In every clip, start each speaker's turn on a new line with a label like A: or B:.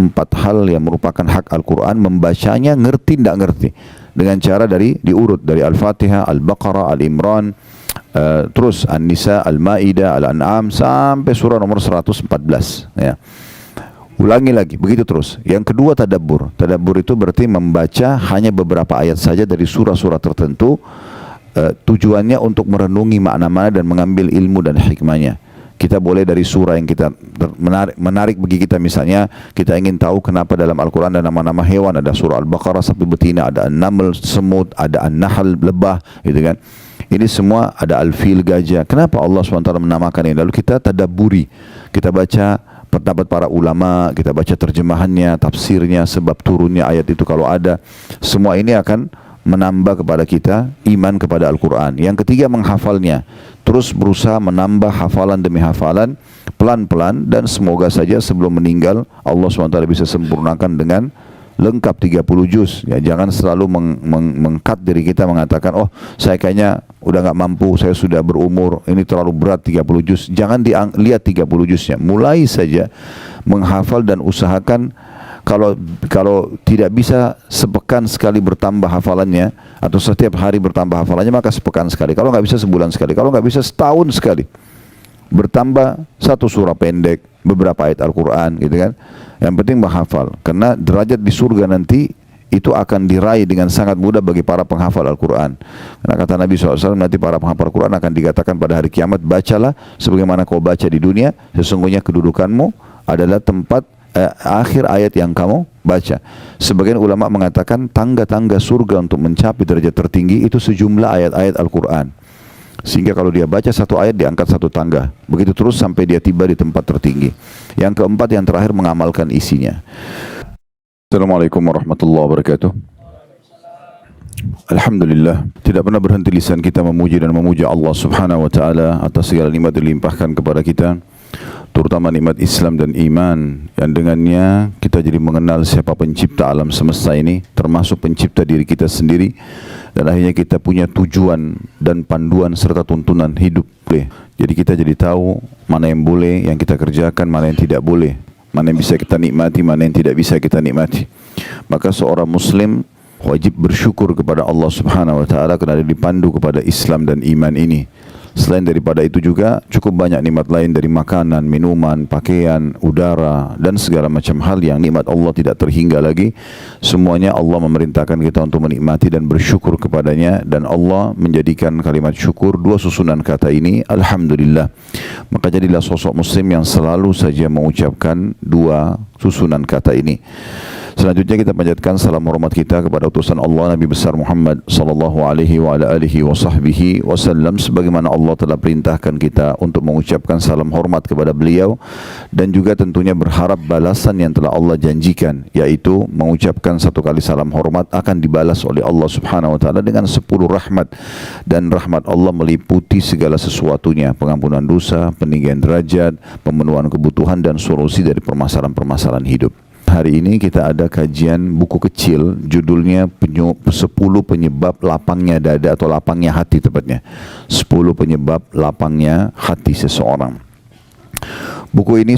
A: empat hal yang merupakan hak Al-Quran, membacanya ngerti tidak ngerti, dengan cara diurut dari Al-Fatihah, Al-Baqarah, Al-Imran, terus An-Nisa, Al-Ma'idah, Al-An'am sampai surah nomor 114 ya. Ulangi lagi, begitu terus. Yang kedua tadabbur. Tadabbur itu berarti membaca hanya beberapa ayat saja dari surah-surah tertentu, tujuannya untuk merenungi makna-makna dan mengambil ilmu dan hikmahnya. Kita boleh dari surah yang kita menarik bagi kita, misalnya kita ingin tahu kenapa dalam Al-Quran ada nama-nama hewan, ada surah Al-Baqarah sapi betina, ada An-Naml semut, ada An-Nahl lebah, gitu kan. Ini semua, ada Al-Fil gajah. Kenapa Allah SWT menamakan ini? Lalu kita tadabburi, kita baca pendapat para ulama, kita baca terjemahannya, tafsirnya, sebab turunnya ayat itu kalau ada. Semua ini akan menambah kepada kita iman kepada Al-Quran. Yang ketiga, menghafalnya. Terus berusaha menambah hafalan demi hafalan, pelan-pelan, dan semoga saja sebelum meninggal Allah SWT bisa sempurnakan dengan lengkap 30 juz. Ya, jangan selalu mengkat diri kita mengatakan, oh saya kayaknya udah nggak mampu, saya sudah berumur, ini terlalu berat 30 juz. Jangan lihat 30 juznya, mulai saja menghafal dan usahakan. Kalau tidak bisa sepekan sekali bertambah hafalannya, atau setiap hari bertambah hafalannya, maka sepekan sekali. Kalau nggak bisa sebulan sekali. Kalau nggak bisa setahun sekali. Bertambah satu surah pendek, beberapa ayat Al-Quran, gitu kan. Yang penting menghafal. Karena derajat di surga nanti itu akan diraih dengan sangat mudah bagi para penghafal Al-Quran. Karena kata Nabi SAW, nanti para penghafal Al-Quran akan dikatakan pada hari kiamat, bacalah sebagaimana kau baca di dunia, sesungguhnya kedudukanmu adalah tempat akhir ayat yang kamu baca. Sebagian ulama mengatakan tangga-tangga surga untuk mencapai derajat tertinggi itu sejumlah ayat-ayat Al-Quran. Sehingga kalau dia baca satu ayat diangkat satu tangga. Begitu terus sampai dia tiba di tempat tertinggi. Yang keempat, yang terakhir, mengamalkan isinya. Assalamualaikum warahmatullahi wabarakatuh. Alhamdulillah, tidak pernah berhenti lisan kita memuji dan memuja Allah Subhanahu wa taala atas segala nikmat yang dilimpahkan kepada kita, terutama nikmat Islam dan iman, yang dengannya kita jadi mengenal siapa pencipta alam semesta ini, termasuk pencipta diri kita sendiri, dan akhirnya kita punya tujuan dan panduan serta tuntunan hidup. Jadi kita jadi tahu mana yang boleh yang kita kerjakan, mana yang tidak boleh, mana yang bisa kita nikmati, mana yang tidak bisa kita nikmati. Maka seorang muslim wajib bersyukur kepada Allah Subhanahu wa taala karena dipandu kepada Islam dan iman ini. Selain daripada itu juga cukup banyak nikmat lain dari makanan, minuman, pakaian, udara, dan segala macam hal yang nikmat Allah tidak terhingga lagi. Semuanya Allah memerintahkan kita untuk menikmati dan bersyukur kepadanya, dan Allah menjadikan kalimat syukur dua susunan kata ini, Alhamdulillah. Maka jadilah sosok muslim yang selalu saja mengucapkan dua susunan kata ini. Selanjutnya kita panjatkan salam hormat kita kepada utusan Allah Nabi besar Muhammad sallallahu alaihi wa ala alihi wa sahbihi wasallam, sebagaimana Allah telah perintahkan kita untuk mengucapkan salam hormat kepada beliau, dan juga tentunya berharap balasan yang telah Allah janjikan, yaitu mengucapkan satu kali salam hormat akan dibalas oleh Allah Subhanahu wa taala dengan 10 rahmat, dan rahmat Allah meliputi segala sesuatunya, pengampunan dosa, peninggian derajat, pemenuhan kebutuhan, dan solusi dari permasalahan-permasalahan hidup. Hari ini kita ada kajian buku kecil, judulnya 10 penyebab lapangnya dada atau lapangnya hati tepatnya. 10 penyebab lapangnya hati seseorang. Buku ini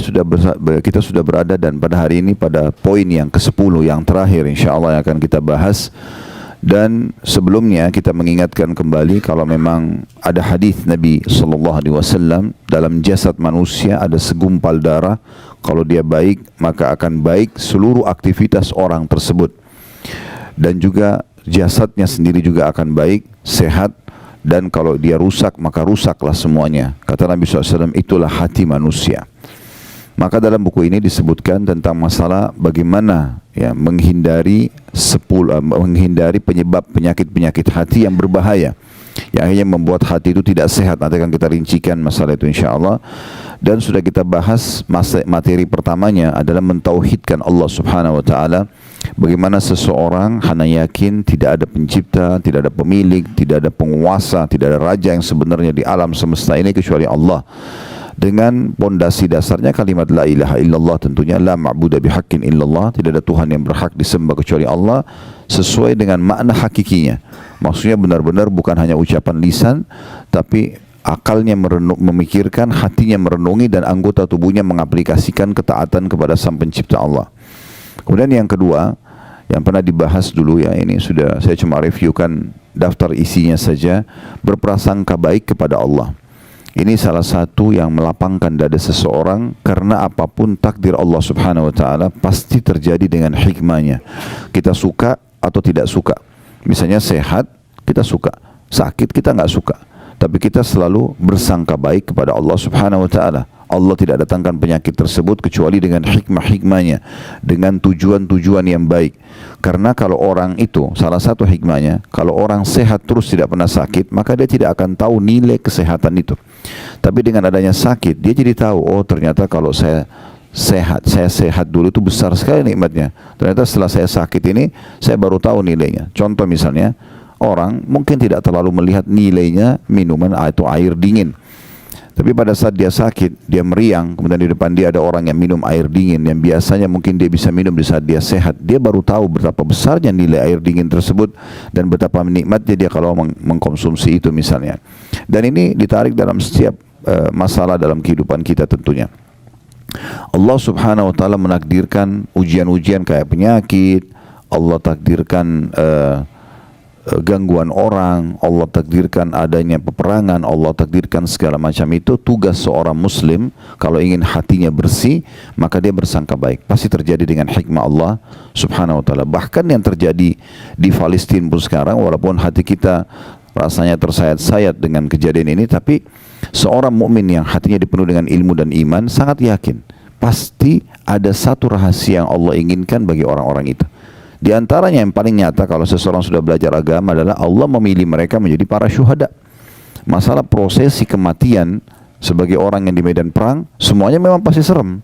A: kita sudah berada, dan pada hari ini pada poin yang ke-10 yang terakhir insyaAllah yang akan kita bahas. Dan sebelumnya kita mengingatkan kembali kalau memang ada hadis Nabi SAW, dalam jasad manusia ada segumpal darah, kalau dia baik maka akan baik seluruh aktivitas orang tersebut, dan juga jasadnya sendiri juga akan baik, sehat, dan kalau dia rusak maka rusaklah semuanya. Kata Nabi SAW, itulah hati manusia. Maka dalam buku ini disebutkan tentang masalah bagaimana ya menghindari penyebab penyakit-penyakit hati yang berbahaya, yang akhirnya membuat hati itu tidak sehat. Nanti akan kita rincikan masalah itu insyaAllah. Dan sudah kita bahas materi pertamanya adalah mentauhidkan Allah Subhanahu wa taala. Bagaimana seseorang hanya yakin tidak ada pencipta, tidak ada pemilik, tidak ada penguasa, tidak ada raja yang sebenarnya di alam semesta ini kecuali Allah. Dengan pondasi dasarnya kalimat la ilaha illallah, tentunya la ma'budu bihaqqin illallah, tidak ada Tuhan yang berhak disembah kecuali Allah, sesuai dengan makna hakikinya. Maksudnya benar-benar bukan hanya ucapan lisan, tapi akalnya memikirkan, hatinya merenungi, dan anggota tubuhnya mengaplikasikan ketaatan kepada Sang Pencipta Allah. Kemudian yang kedua, yang pernah dibahas dulu ya, ini sudah saya cuma reviewkan daftar isinya saja, berprasangka baik kepada Allah. Ini salah satu yang melapangkan dada seseorang, karena apapun takdir Allah Subhanahu wa taala pasti terjadi dengan hikmahnya. Kita suka atau tidak suka. Misalnya sehat, kita suka. Sakit, kita nggak suka. Tapi kita selalu bersangka baik kepada Allah Subhanahu wa taala. Allah tidak datangkan penyakit tersebut kecuali dengan hikmah-hikmahnya, dengan tujuan-tujuan yang baik. Karena kalau orang itu, salah satu hikmahnya, kalau orang sehat terus tidak pernah sakit, maka dia tidak akan tahu nilai kesehatan itu. Tapi dengan adanya sakit, dia jadi tahu, oh ternyata kalau saya sehat dulu itu besar sekali nikmatnya. Ternyata setelah saya sakit ini, saya baru tahu nilainya. Contoh misalnya, orang mungkin tidak terlalu melihat nilainya minuman atau air dingin. Tapi pada saat dia sakit, dia meriang, kemudian di depan dia ada orang yang minum air dingin yang biasanya mungkin dia bisa minum di saat dia sehat. Dia baru tahu betapa besarnya nilai air dingin tersebut dan betapa nikmatnya dia kalau mengkonsumsi itu misalnya. Dan ini ditarik dalam setiap masalah dalam kehidupan kita tentunya. Allah Subhanahu wa taala menakdirkan ujian-ujian kayak penyakit, Allah takdirkan gangguan orang, Allah takdirkan adanya peperangan, Allah takdirkan segala macam itu. Tugas seorang muslim kalau ingin hatinya bersih, maka dia bersangka baik. Pasti terjadi dengan hikmah Allah Subhanahu wa taala. Bahkan yang terjadi di Palestina pun sekarang, walaupun hati kita rasanya tersayat-sayat dengan kejadian ini, tapi seorang mukmin yang hatinya dipenuhi dengan ilmu dan iman sangat yakin pasti ada satu rahasia yang Allah inginkan bagi orang-orang itu. Di antaranya yang paling nyata kalau seseorang sudah belajar agama adalah Allah memilih mereka menjadi para syuhada. Masalah prosesi kematian sebagai orang yang di medan perang, semuanya memang pasti serem.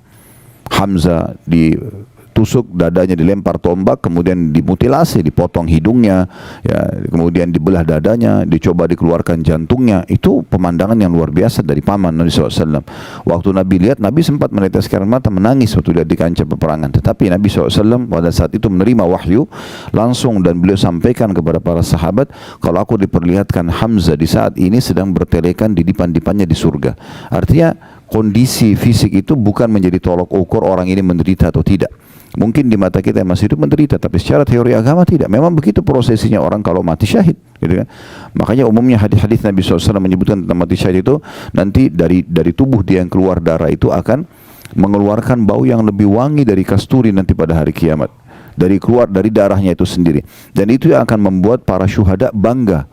A: Hamzah ditusuk, dadanya dilempar tombak, kemudian dimutilasi, dipotong hidungnya, ya, kemudian dibelah dadanya, dicoba dikeluarkan jantungnya. Itu pemandangan yang luar biasa dari paman Nabi SAW. Waktu Nabi lihat, Nabi sempat meneteskan mata, menangis waktu lihat di kancah peperangan. Tetapi Nabi SAW pada saat itu menerima wahyu langsung, dan beliau sampaikan kepada para sahabat, kalau aku diperlihatkan Hamzah di saat ini sedang bertelekan di dipan-dipannya di surga. Artinya kondisi fisik itu bukan menjadi tolok ukur orang ini menderita atau tidak. Mungkin di mata kita yang masih hidup menderita, tapi secara teori agama tidak. Memang begitu prosesinya orang kalau mati syahid, gitu kan? Makanya umumnya hadis-hadis Nabi SAW menyebutkan tentang mati syahid itu, nanti dari tubuh dia yang keluar darah itu akan mengeluarkan bau yang lebih wangi dari kasturi nanti pada hari kiamat. Keluar dari darahnya itu sendiri. Dan itu yang akan membuat para syuhada bangga.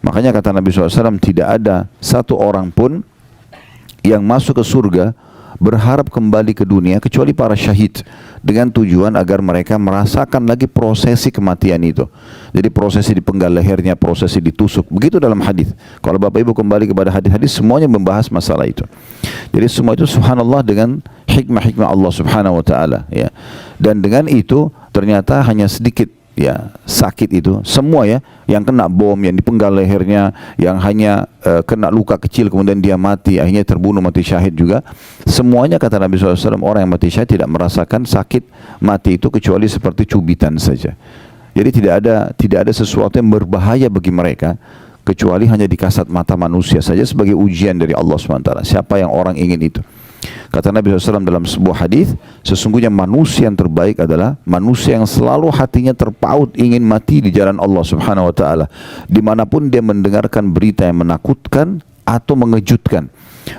A: Makanya kata Nabi SAW, tidak ada satu orang pun yang masuk ke surga berharap kembali ke dunia kecuali para syahid, dengan tujuan agar mereka merasakan lagi prosesi kematian itu. Jadi prosesi dipenggal lehernya, prosesi ditusuk, begitu dalam hadis. Kalau Bapak Ibu kembali kepada hadis-hadis, semuanya membahas masalah itu. Jadi semua itu subhanallah dengan hikmah-hikmah Allah Subhanahu wa taala, ya. Dan dengan itu ternyata hanya sedikit ya sakit itu semua, ya, yang kena bom, yang dipenggal lehernya, yang hanya kena luka kecil kemudian dia mati, akhirnya terbunuh mati syahid juga. Semuanya kata Nabi SAW, orang yang mati syahid tidak merasakan sakit mati itu kecuali seperti cubitan saja. Jadi tidak ada sesuatu yang berbahaya bagi mereka kecuali hanya di kasat mata manusia saja sebagai ujian dari Allah SWT. Siapa yang orang ingin itu? Kata Nabi SAW dalam sebuah hadis, sesungguhnya manusia yang terbaik adalah manusia yang selalu hatinya terpaut ingin mati di jalan Allah Subhanahu wa taala, dimanapun dia mendengarkan berita yang menakutkan atau mengejutkan,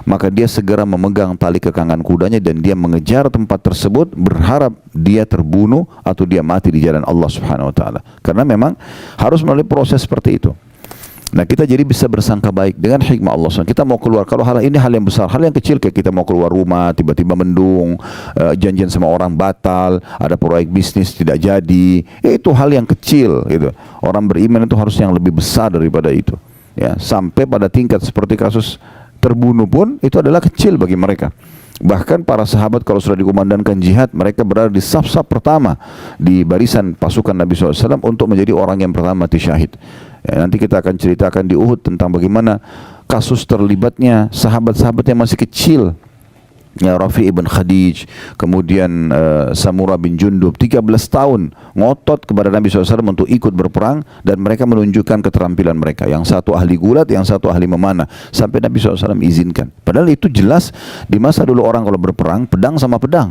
A: maka dia segera memegang tali kekangan kudanya dan dia mengejar tempat tersebut, berharap dia terbunuh atau dia mati di jalan Allah Subhanahu wa taala. Karena memang harus melalui proses seperti itu. Nah, kita jadi bisa bersangka baik dengan hikmah Allah SWT. Kita mau keluar, kalau hal ini hal yang besar, hal yang kecil kayak kita mau keluar rumah, tiba-tiba mendung, janjian sama orang batal, ada proyek bisnis tidak jadi, itu hal yang kecil gitu. Orang beriman itu harus yang lebih besar daripada itu, ya. Sampai pada tingkat seperti kasus terbunuh pun itu adalah kecil bagi mereka. Bahkan para sahabat kalau sudah dikumandangkan jihad, mereka berada di saf-saf pertama di barisan pasukan Nabi SAW untuk menjadi orang yang pertama mati syahid. Ya, nanti kita akan ceritakan di Uhud tentang bagaimana kasus terlibatnya sahabat-sahabat yang masih kecil, ya, Rafi ibn Khadij, kemudian Samurah bin Jundub, 13 tahun ngotot kepada Nabi SAW untuk ikut berperang, dan mereka menunjukkan keterampilan mereka. Yang satu ahli gulat, yang satu ahli memanah, sampai Nabi SAW izinkan. Padahal itu jelas di masa dulu orang kalau berperang pedang sama pedang,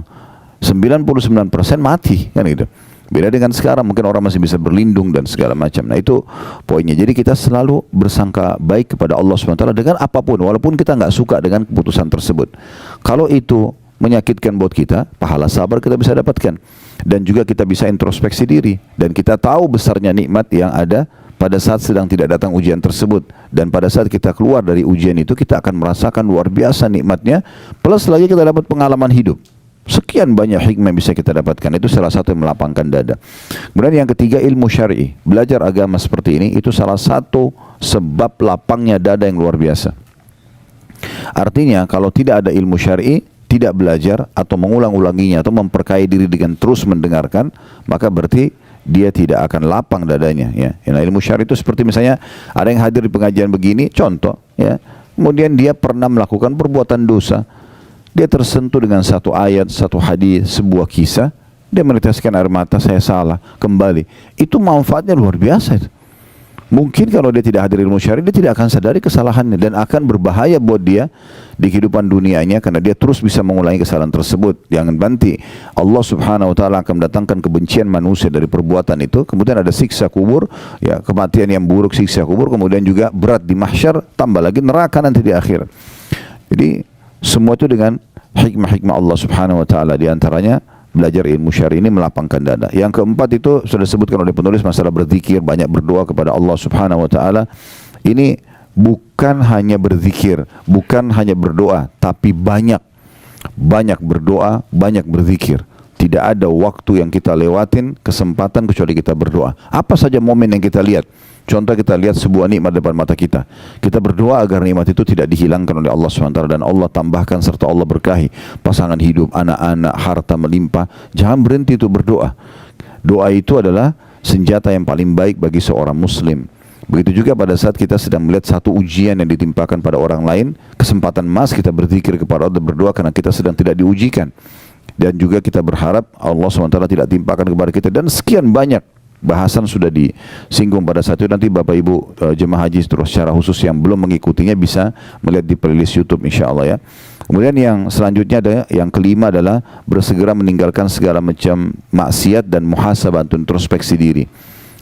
A: 99% mati kan gitu. Beda dengan sekarang, mungkin orang masih bisa berlindung dan segala macam. Nah itu poinnya. Jadi kita selalu bersangka baik kepada Allah SWT dengan apapun, walaupun kita nggak suka dengan keputusan tersebut. Kalau itu menyakitkan buat kita, pahala sabar kita bisa dapatkan. Dan juga kita bisa introspeksi diri. Dan kita tahu besarnya nikmat yang ada pada saat sedang tidak datang ujian tersebut. Dan pada saat kita keluar dari ujian itu, kita akan merasakan luar biasa nikmatnya. Plus lagi kita dapat pengalaman hidup. Sekian banyak hikmah yang bisa kita dapatkan. Itu salah satu yang melapangkan dada. Kemudian yang ketiga, ilmu syar'i. Belajar agama seperti ini, itu salah satu sebab lapangnya dada yang luar biasa. Artinya kalau tidak ada ilmu syar'i, tidak belajar atau mengulang-ulanginya atau memperkaya diri dengan terus mendengarkan, maka berarti dia tidak akan lapang dadanya, ya. Nah, ilmu syar'i itu seperti misalnya ada yang hadir di pengajian begini, contoh, ya. Kemudian dia pernah melakukan perbuatan dosa. Dia tersentuh dengan satu ayat, satu hadis, sebuah kisah, dia meneteskan air mata, saya salah, kembali. Itu manfaatnya luar biasa itu. Mungkin kalau dia tidak hadir ilmu syar'i, dia tidak akan sadari kesalahannya dan akan berbahaya buat dia di kehidupan dunianya karena dia terus bisa mengulangi kesalahan tersebut. Jangan nanti Allah Subhanahu wa taala akan mendatangkan kebencian manusia dari perbuatan itu, kemudian ada siksa kubur, ya, kematian yang buruk, siksa kubur, kemudian juga berat di mahsyar, tambah lagi neraka nanti di akhir. Jadi semua itu dengan hikmah-hikmah Allah Subhanahu wa taala, di antaranya belajar ilmu syar'i ini melapangkan dada. Yang keempat itu sudah disebutkan oleh penulis, masalah berzikir, banyak berdoa kepada Allah Subhanahu wa taala. Ini bukan hanya berzikir, bukan hanya berdoa, tapi banyak berdoa, banyak berzikir. Tidak ada waktu yang kita lewatin, kesempatan kecuali kita berdoa. Apa saja momen yang kita lihat. Contoh kita lihat sebuah nikmat depan mata kita. Kita berdoa agar nikmat itu tidak dihilangkan oleh Allah SWT dan Allah tambahkan serta Allah berkahi. Pasangan hidup, anak-anak, harta melimpah. Jangan berhenti itu berdoa. Doa itu adalah senjata yang paling baik bagi seorang muslim. Begitu juga pada saat kita sedang melihat satu ujian yang ditimpakan pada orang lain, kesempatan emas kita berzikir kepada Allah, berdoa karena kita sedang tidak diujikan. Dan juga kita berharap Allah SWT tidak timpakan kepada kita. Dan sekian banyak bahasan sudah disinggung pada saat itu. Nanti Bapak Ibu jemaah haji terus secara khusus yang belum mengikutinya bisa melihat di playlist YouTube insyaAllah, ya. Kemudian yang selanjutnya ada yang kelima adalah bersegera meninggalkan segala macam maksiat dan muhasabah, introspeksi diri.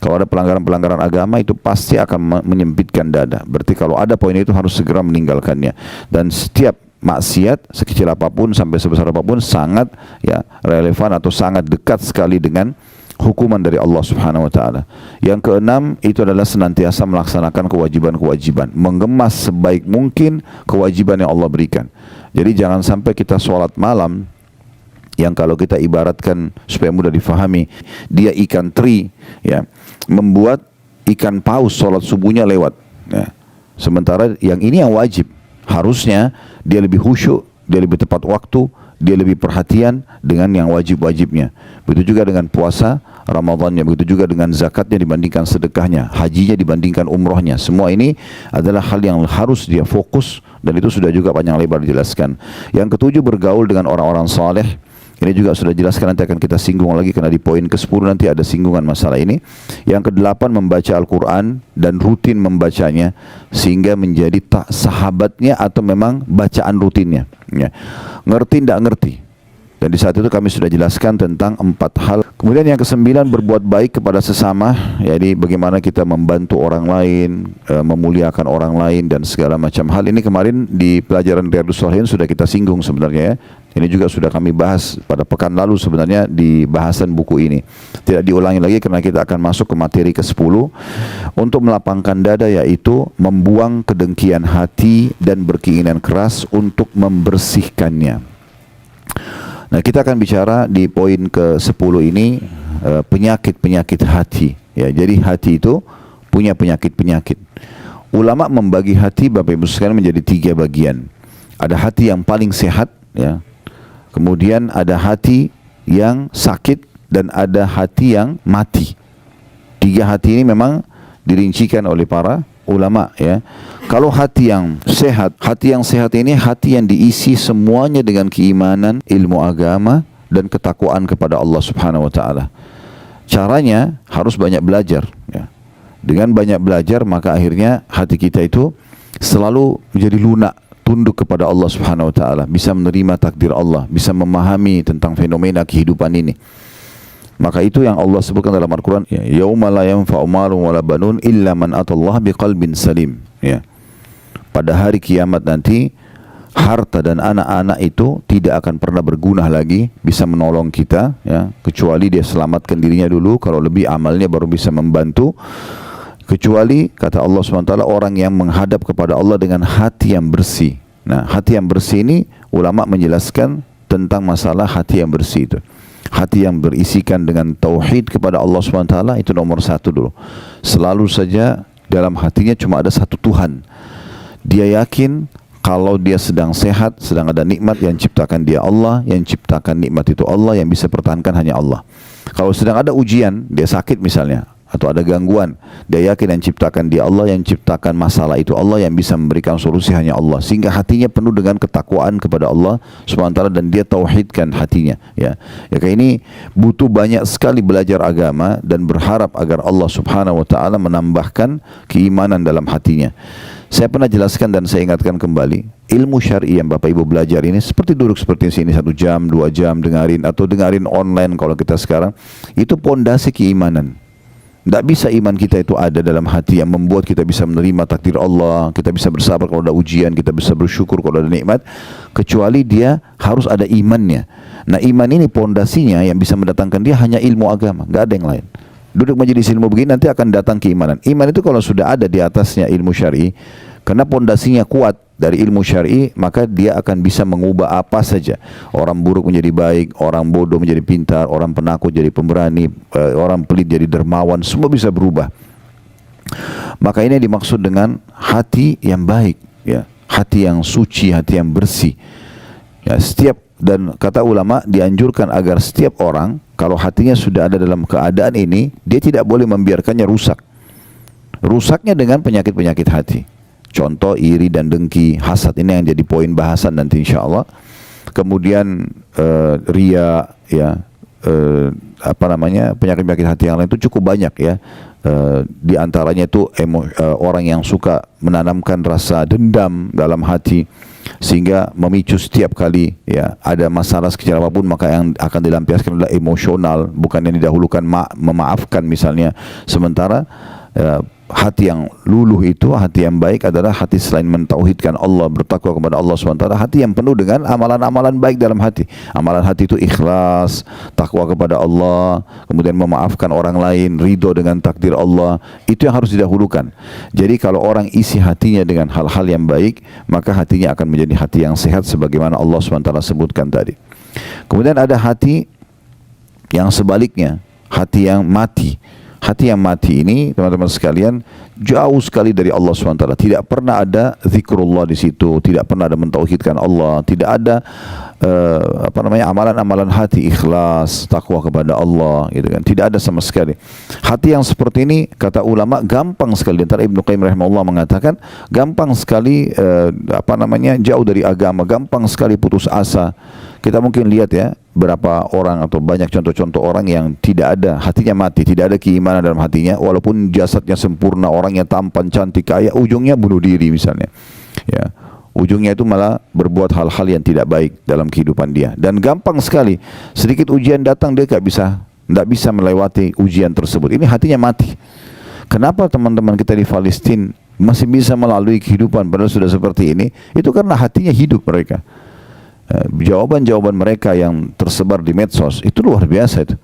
A: Kalau ada pelanggaran-pelanggaran agama itu pasti akan menyempitkan dada. Berarti kalau ada poin itu harus segera meninggalkannya. Dan setiap maksiat sekecil apapun sampai sebesar apapun sangat, ya, relevan atau sangat dekat sekali dengan hukuman dari Allah Subhanahu wa taala. Yang keenam itu adalah senantiasa melaksanakan kewajiban-kewajiban, mengemas sebaik mungkin kewajiban yang Allah berikan. Jadi jangan sampai kita sholat malam yang kalau kita ibaratkan supaya mudah difahami, dia ikan teri, ya, membuat ikan paus sholat subuhnya lewat, ya. Sementara yang ini yang wajib, harusnya dia lebih khusyuk, dia lebih tepat waktu, dia lebih perhatian dengan yang wajib-wajibnya. Begitu juga dengan puasa Ramadannya, begitu juga dengan zakatnya dibandingkan sedekahnya, hajinya dibandingkan umrohnya. Semua ini adalah hal yang harus dia fokus dan itu sudah juga panjang lebar dijelaskan. Yang ketujuh, bergaul dengan orang-orang saleh. Ini juga sudah dijelaskan, nanti akan kita singgung lagi karena di poin ke-10 nanti ada singgungan masalah ini. Yang ke-8, membaca Al-Quran dan rutin membacanya sehingga menjadi sahabatnya atau memang bacaan rutinnya, ya. Ngerti tidak ngerti. Dan di saat itu kami sudah jelaskan tentang 4 hal. Kemudian yang ke-9, berbuat baik kepada sesama. Jadi bagaimana kita membantu orang lain, memuliakan orang lain dan segala macam hal. Ini kemarin di pelajaran Riyadhus Shalihin sudah kita singgung sebenarnya, ya. Ini juga sudah kami bahas pada pekan lalu sebenarnya di bahasan buku ini. Tidak diulangi lagi karena kita akan masuk ke materi ke-10. Untuk melapangkan dada, yaitu membuang kedengkian hati dan berkeinginan keras untuk membersihkannya. Nah, kita akan bicara di poin ke-10 ini penyakit-penyakit hati, ya. Jadi hati itu punya penyakit-penyakit. Ulama membagi hati Bapak Ibu sekalian menjadi 3 bagian. Ada hati yang paling sehat, ya. Kemudian ada hati yang sakit dan ada hati yang mati. 3 hati ini memang dirincikan oleh para ulama, ya. Kalau hati yang sehat ini hati yang diisi semuanya dengan keimanan, ilmu agama dan ketakwaan kepada Allah Subhanahu wa taala. Caranya harus banyak belajar, ya. Dengan banyak belajar maka akhirnya hati kita itu selalu menjadi lunak, tunduk kepada Allah Subhanahu wa taala, bisa menerima takdir Allah, bisa memahami tentang fenomena kehidupan ini. Maka itu yang Allah sebutkan dalam Al-Quran, ya, yauma la yanfa'u malun wala banun illa man atallaha biqalbin salim, ya. Pada hari kiamat nanti harta dan anak-anak itu tidak akan pernah berguna lagi, bisa menolong kita, ya, kecuali dia selamatkan dirinya dulu. Kalau lebih amalnya baru bisa membantu. Kecuali kata Allah SWT, orang yang menghadap kepada Allah dengan hati yang bersih. Nah, hati yang bersih ini ulama menjelaskan tentang masalah hati yang bersih itu. Hati yang berisikan dengan tauhid kepada Allah SWT itu nomor satu dulu. Selalu saja dalam hatinya cuma ada satu Tuhan. Dia yakin kalau dia sedang sehat, sedang ada nikmat, yang ciptakan dia Allah, yang ciptakan nikmat itu Allah, yang bisa pertahankan hanya Allah. Kalau sedang ada ujian, dia sakit misalnya, atau ada gangguan, dia yakin yang ciptakan dia Allah, yang ciptakan masalah itu Allah, yang bisa memberikan solusi hanya Allah, sehingga hatinya penuh dengan ketakwaan kepada Allah Subhanahu wa taala, dan dia tauhidkan hatinya, ya. Ya, kayak ini butuh banyak sekali belajar agama dan berharap agar Allah Subhanahu wa taala menambahkan keimanan dalam hatinya. Saya pernah jelaskan dan saya ingatkan kembali, ilmu syar'i yang Bapak Ibu belajar ini seperti duduk seperti sini 1 jam, 2 jam dengarin, atau dengarin online kalau kita sekarang, itu pondasi keimanan. Tidak bisa iman kita itu ada dalam hati yang membuat kita bisa menerima takdir Allah, kita bisa bersabar kalau ada ujian, kita bisa bersyukur kalau ada nikmat, kecuali dia harus ada imannya. Nah, iman ini pondasinya yang bisa mendatangkan dia hanya ilmu agama, nggak ada yang lain. Duduk majelis ilmu begini nanti akan datang keimanan. Iman itu kalau sudah ada di atasnya ilmu syar'i, karena pondasinya kuat dari ilmu syar'i, maka dia akan bisa mengubah apa saja. Orang buruk menjadi baik, orang bodoh menjadi pintar, orang penakut jadi pemberani, orang pelit jadi dermawan, semua bisa berubah. Maka ini dimaksud dengan hati yang baik, ya, hati yang suci, hati yang bersih. Ya, dan kata ulama dianjurkan agar setiap orang kalau hatinya sudah ada dalam keadaan ini, dia tidak boleh membiarkannya rusak. Rusaknya dengan penyakit-penyakit hati. Contoh iri dan dengki, hasad, ini yang jadi poin bahasan nanti insya Allah. Kemudian ria, ya, penyakit-penyakit hati yang lain itu cukup banyak, ya. Di antaranya itu orang yang suka menanamkan rasa dendam dalam hati, sehingga memicu setiap kali, ya, ada masalah sekecil apapun, maka yang akan dilampiaskan adalah emosional, bukan yang didahulukan memaafkan misalnya. Sementara hati yang luluh itu, hati yang baik adalah hati selain mentauhidkan Allah, bertakwa kepada Allah SWT, hati yang penuh dengan amalan-amalan baik dalam hati. Amalan hati itu ikhlas, takwa kepada Allah, kemudian memaafkan orang lain, ridho dengan takdir Allah. Itu yang harus didahulukan. Jadi kalau orang isi hatinya dengan hal-hal yang baik, maka hatinya akan menjadi hati yang sehat sebagaimana Allah SWT sebutkan tadi. Kemudian ada hati yang sebaliknya, hati yang mati. Hati yang mati ini, teman-teman sekalian, jauh sekali dari Allah SWT. Tidak pernah ada zikrullah di situ, tidak pernah ada mentauhidkan Allah, tidak ada amalan-amalan hati, ikhlas, takwa kepada Allah, gitu kan. Tidak ada sama sekali. Hati yang seperti ini, kata ulama, gampang sekali. Antara Ibnu Qayyim rahimahullah mengatakan, gampang sekali jauh dari agama, gampang sekali putus asa. Kita mungkin lihat, ya, berapa orang atau banyak contoh-contoh orang yang tidak ada, hatinya mati, tidak ada keimanan dalam hatinya, walaupun jasadnya sempurna, orangnya tampan, cantik, kaya, ujungnya bunuh diri misalnya, ya. Ujungnya itu malah berbuat hal-hal yang tidak baik dalam kehidupan dia. Dan gampang sekali, sedikit ujian datang dia tidak bisa melewati ujian tersebut. Ini hatinya mati. Kenapa teman-teman kita di Palestina masih bisa melalui kehidupan padahal sudah seperti ini? Itu karena hatinya hidup mereka. Jawaban-jawaban mereka yang tersebar di medsos itu luar biasa itu.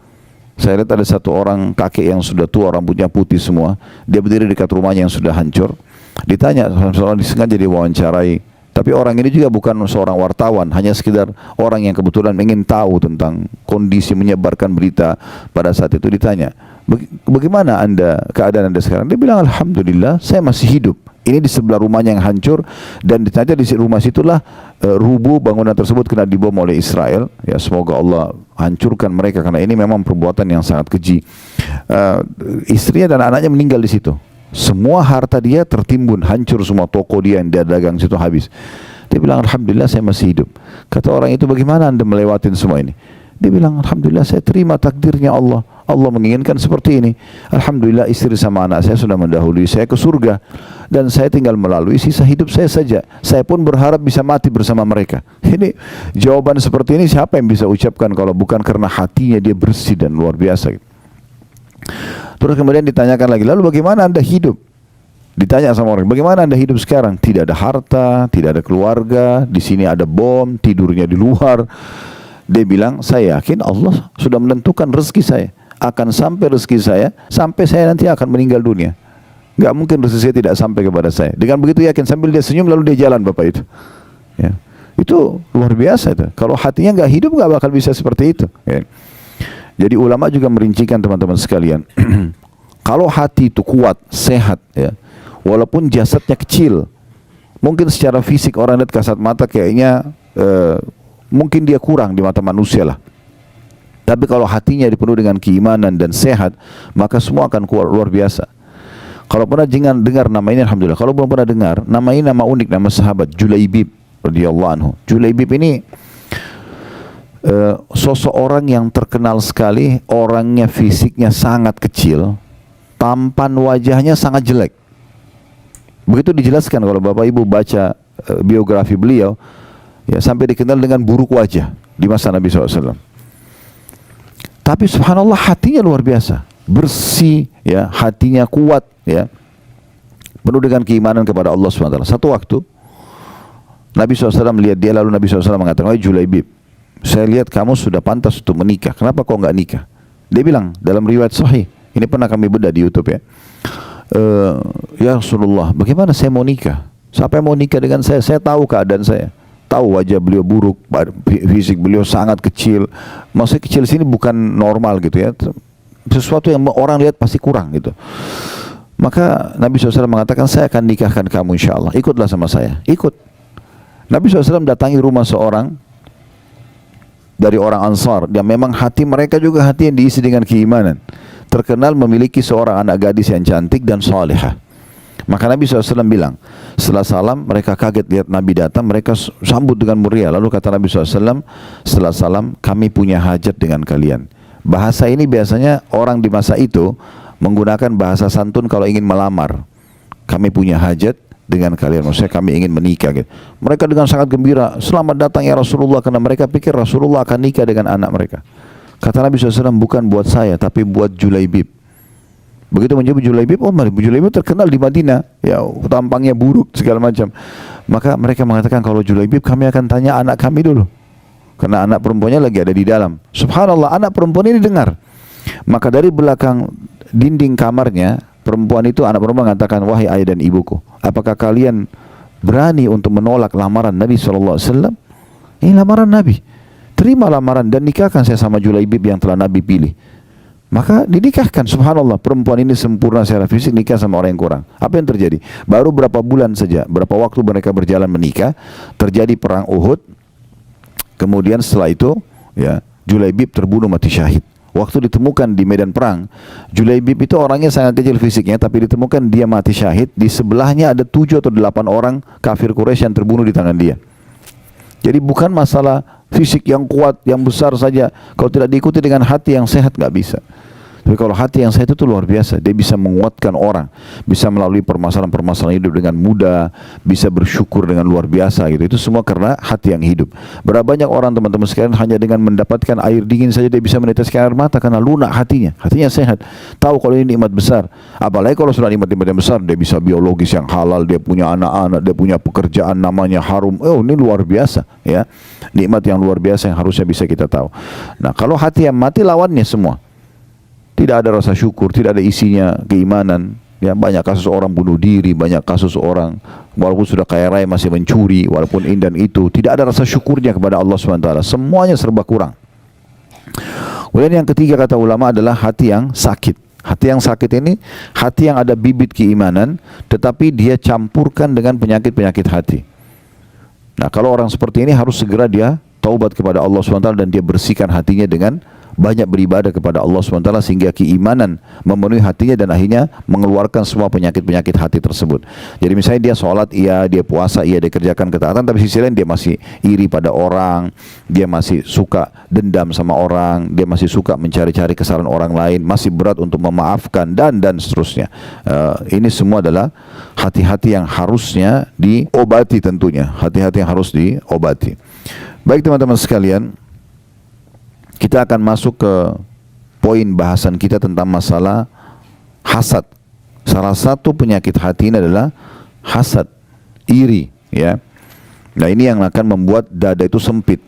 A: Saya lihat ada satu orang kakek yang sudah tua, rambutnya putih semua, dia berdiri dekat rumahnya yang sudah hancur. Ditanya, seorang disengaja diwawancarai, tapi orang ini juga bukan seorang wartawan, hanya sekedar orang yang kebetulan ingin tahu tentang kondisi, menyebarkan berita. Pada saat itu ditanya, bagaimana keadaan anda sekarang? Dia bilang, alhamdulillah saya masih hidup. Ini di sebelah rumahnya yang hancur, dan ditanya di rumah situlah rubuh bangunan tersebut kena dibom oleh Israel. Ya, semoga Allah hancurkan mereka karena ini memang perbuatan yang sangat keji. Istrinya dan anaknya meninggal di situ. Semua harta dia tertimbun, hancur semua, toko dia yang dia dagang situ habis. Dia bilang, alhamdulillah saya masih hidup. Kata orang itu, bagaimana anda melewatin semua ini? Dia bilang, alhamdulillah saya terima takdirnya Allah. Allah menginginkan seperti ini. Alhamdulillah istri sama anak saya sudah mendahului saya ke surga, dan saya tinggal melalui sisa hidup saya saja. Saya pun berharap bisa mati bersama mereka. Ini jawaban seperti ini siapa yang bisa ucapkan kalau bukan karena hatinya dia bersih dan luar biasa. Terus kemudian ditanyakan lagi, lalu bagaimana Anda hidup? Ditanya sama orang, bagaimana Anda hidup sekarang? Tidak ada harta, tidak ada keluarga, di sini ada bom, tidurnya di luar. Dia bilang, saya yakin Allah sudah menentukan rezeki saya. Akan sampai rezeki saya, sampai saya nanti akan meninggal dunia. Gak mungkin rezeki saya tidak sampai kepada saya. Dengan begitu yakin, sambil dia senyum lalu dia jalan Bapak itu. Ya. Itu luar biasa itu. Kalau hatinya gak hidup gak bakal bisa seperti itu. Ya. Jadi ulama juga merincikan teman-teman sekalian. Kalau hati itu kuat, sehat, ya, walaupun jasadnya kecil, mungkin secara fisik orang lihat kasat mata kayaknya mungkin dia kurang di mata manusia lah. Tapi kalau hatinya dipenuhi dengan keimanan dan sehat, maka semua akan kuat luar biasa. Kalau pernah jangan dengar nama ini, alhamdulillah. Kalau belum pernah dengar, nama ini nama unik, nama sahabat Julaibib radhiyallahu anhu. Julaibib ini sosok orang yang terkenal sekali, orangnya fisiknya sangat kecil, tampan wajahnya sangat jelek. Begitu dijelaskan kalau Bapak Ibu baca biografi beliau, ya, sampai dikenal dengan buruk wajah di masa Nabi SAW. Tapi subhanallah hatinya luar biasa, bersih, ya, hatinya kuat, ya, penuh dengan keimanan kepada Allah SWT. Satu waktu Nabi SAW melihat dia, lalu Nabi SAW mengatakan, wahai Julaibib, saya lihat kamu sudah pantas untuk menikah, kenapa kau nggak nikah? Dia bilang dalam riwayat sahih, ini pernah kami bedah di YouTube, ya, ya Rasulullah, bagaimana saya mau nikah? Siapa yang mau nikah dengan saya? Saya tahu keadaan saya, tahu wajah beliau buruk, fisik beliau sangat kecil. Maksudnya kecil sini bukan normal gitu, ya, sesuatu yang orang lihat pasti kurang gitu. Maka Nabi SAW mengatakan, saya akan nikahkan kamu insya Allah, ikutlah sama saya. Ikut. Nabi SAW datangi rumah seorang dari orang Ansar, yang memang hati mereka juga hati yang diisi dengan keimanan, terkenal memiliki seorang anak gadis yang cantik dan salihah. Maka Nabi SAW bilang, setelah salam mereka kaget lihat Nabi datang, mereka sambut dengan meriah. Lalu kata Nabi SAW, setelah salam, kami punya hajat dengan kalian. Bahasa ini biasanya orang di masa itu menggunakan bahasa santun kalau ingin melamar. Kami punya hajat dengan kalian, maksudnya kami ingin menikah gitu. Mereka dengan sangat gembira, selamat datang ya Rasulullah, karena mereka pikir Rasulullah akan nikah dengan anak mereka. Kata Nabi SAW, bukan buat saya, tapi buat Julaibib. Begitu menyebut Julaibib, oh Julaibib terkenal di Madinah, ya, tampangnya buruk segala macam. Maka mereka mengatakan, kalau Julaibib kami akan tanya anak kami dulu, karena anak perempuannya lagi ada di dalam. Subhanallah, anak perempuan ini dengar. Maka dari belakang dinding kamarnya, perempuan itu, anak perempuan mengatakan, wahai ayah dan ibuku, apakah kalian berani untuk menolak lamaran Nabi SAW? Ini lamaran Nabi, terima lamaran dan nikahkan saya sama Julaibib yang telah Nabi pilih. Maka dinikahkan, subhanallah, perempuan ini sempurna secara fisik, nikah sama orang yang kurang. Apa yang terjadi? Baru berapa bulan saja, berapa waktu mereka berjalan menikah, terjadi perang Uhud. Kemudian setelah itu, ya, Julaibib terbunuh mati syahid. Waktu ditemukan di medan perang, Julaibib itu orangnya sangat kecil fisiknya, tapi ditemukan dia mati syahid. Di sebelahnya ada 7 atau 8 orang kafir Quraisy yang terbunuh di tangan dia. Jadi bukan masalah fisik yang kuat, yang besar saja, kalau tidak diikuti dengan hati yang sehat nggak bisa. Tapi kalau hati yang sehat itu luar biasa, dia bisa menguatkan orang, bisa melalui permasalahan-permasalahan hidup dengan mudah, bisa bersyukur dengan luar biasa gitu. Itu semua karena hati yang hidup. Berapa banyak orang teman-teman sekalian hanya dengan mendapatkan air dingin saja dia bisa meneteskan air mata karena lunak hatinya, hatinya sehat. Tahu kalau ini nikmat besar. Apalagi kalau sudah nikmat-nikmat yang besar, dia bisa biologis yang halal, dia punya anak-anak, dia punya pekerjaan namanya harum. Oh, ini luar biasa, ya. Nikmat yang luar biasa yang harusnya bisa kita tahu. Nah, kalau hati yang mati lawannya semua. Tidak ada rasa syukur, tidak ada isinya keimanan. Ya, banyak kasus orang bunuh diri, banyak kasus orang walaupun sudah kaya raya masih mencuri, walaupun ini dan itu, tidak ada rasa syukurnya kepada Allah SWT. Semuanya serba kurang. Kemudian yang ketiga kata ulama adalah hati yang sakit. Hati yang sakit ini hati yang ada bibit keimanan, tetapi dia campurkan dengan penyakit-penyakit hati. Nah, kalau orang seperti ini harus segera dia taubat kepada Allah SWT dan dia bersihkan hatinya dengan banyak beribadah kepada Allah SWT sehingga keimanan memenuhi hatinya dan akhirnya mengeluarkan semua penyakit-penyakit hati tersebut. Jadi misalnya dia sholat iya, dia puasa iya, dia kerjakan ketaatan, tapi sisi lain dia masih iri pada orang, dia masih suka dendam sama orang, dia masih suka mencari-cari kesalahan orang lain, masih berat untuk memaafkan dan seterusnya. Ini semua adalah hati-hati yang harusnya diobati tentunya, hati-hati yang harus diobati. Baik teman-teman sekalian, kita akan masuk ke poin bahasan kita tentang masalah hasad. Salah satu penyakit hati ini adalah hasad, iri, ya. Nah, ini yang akan membuat dada itu sempit.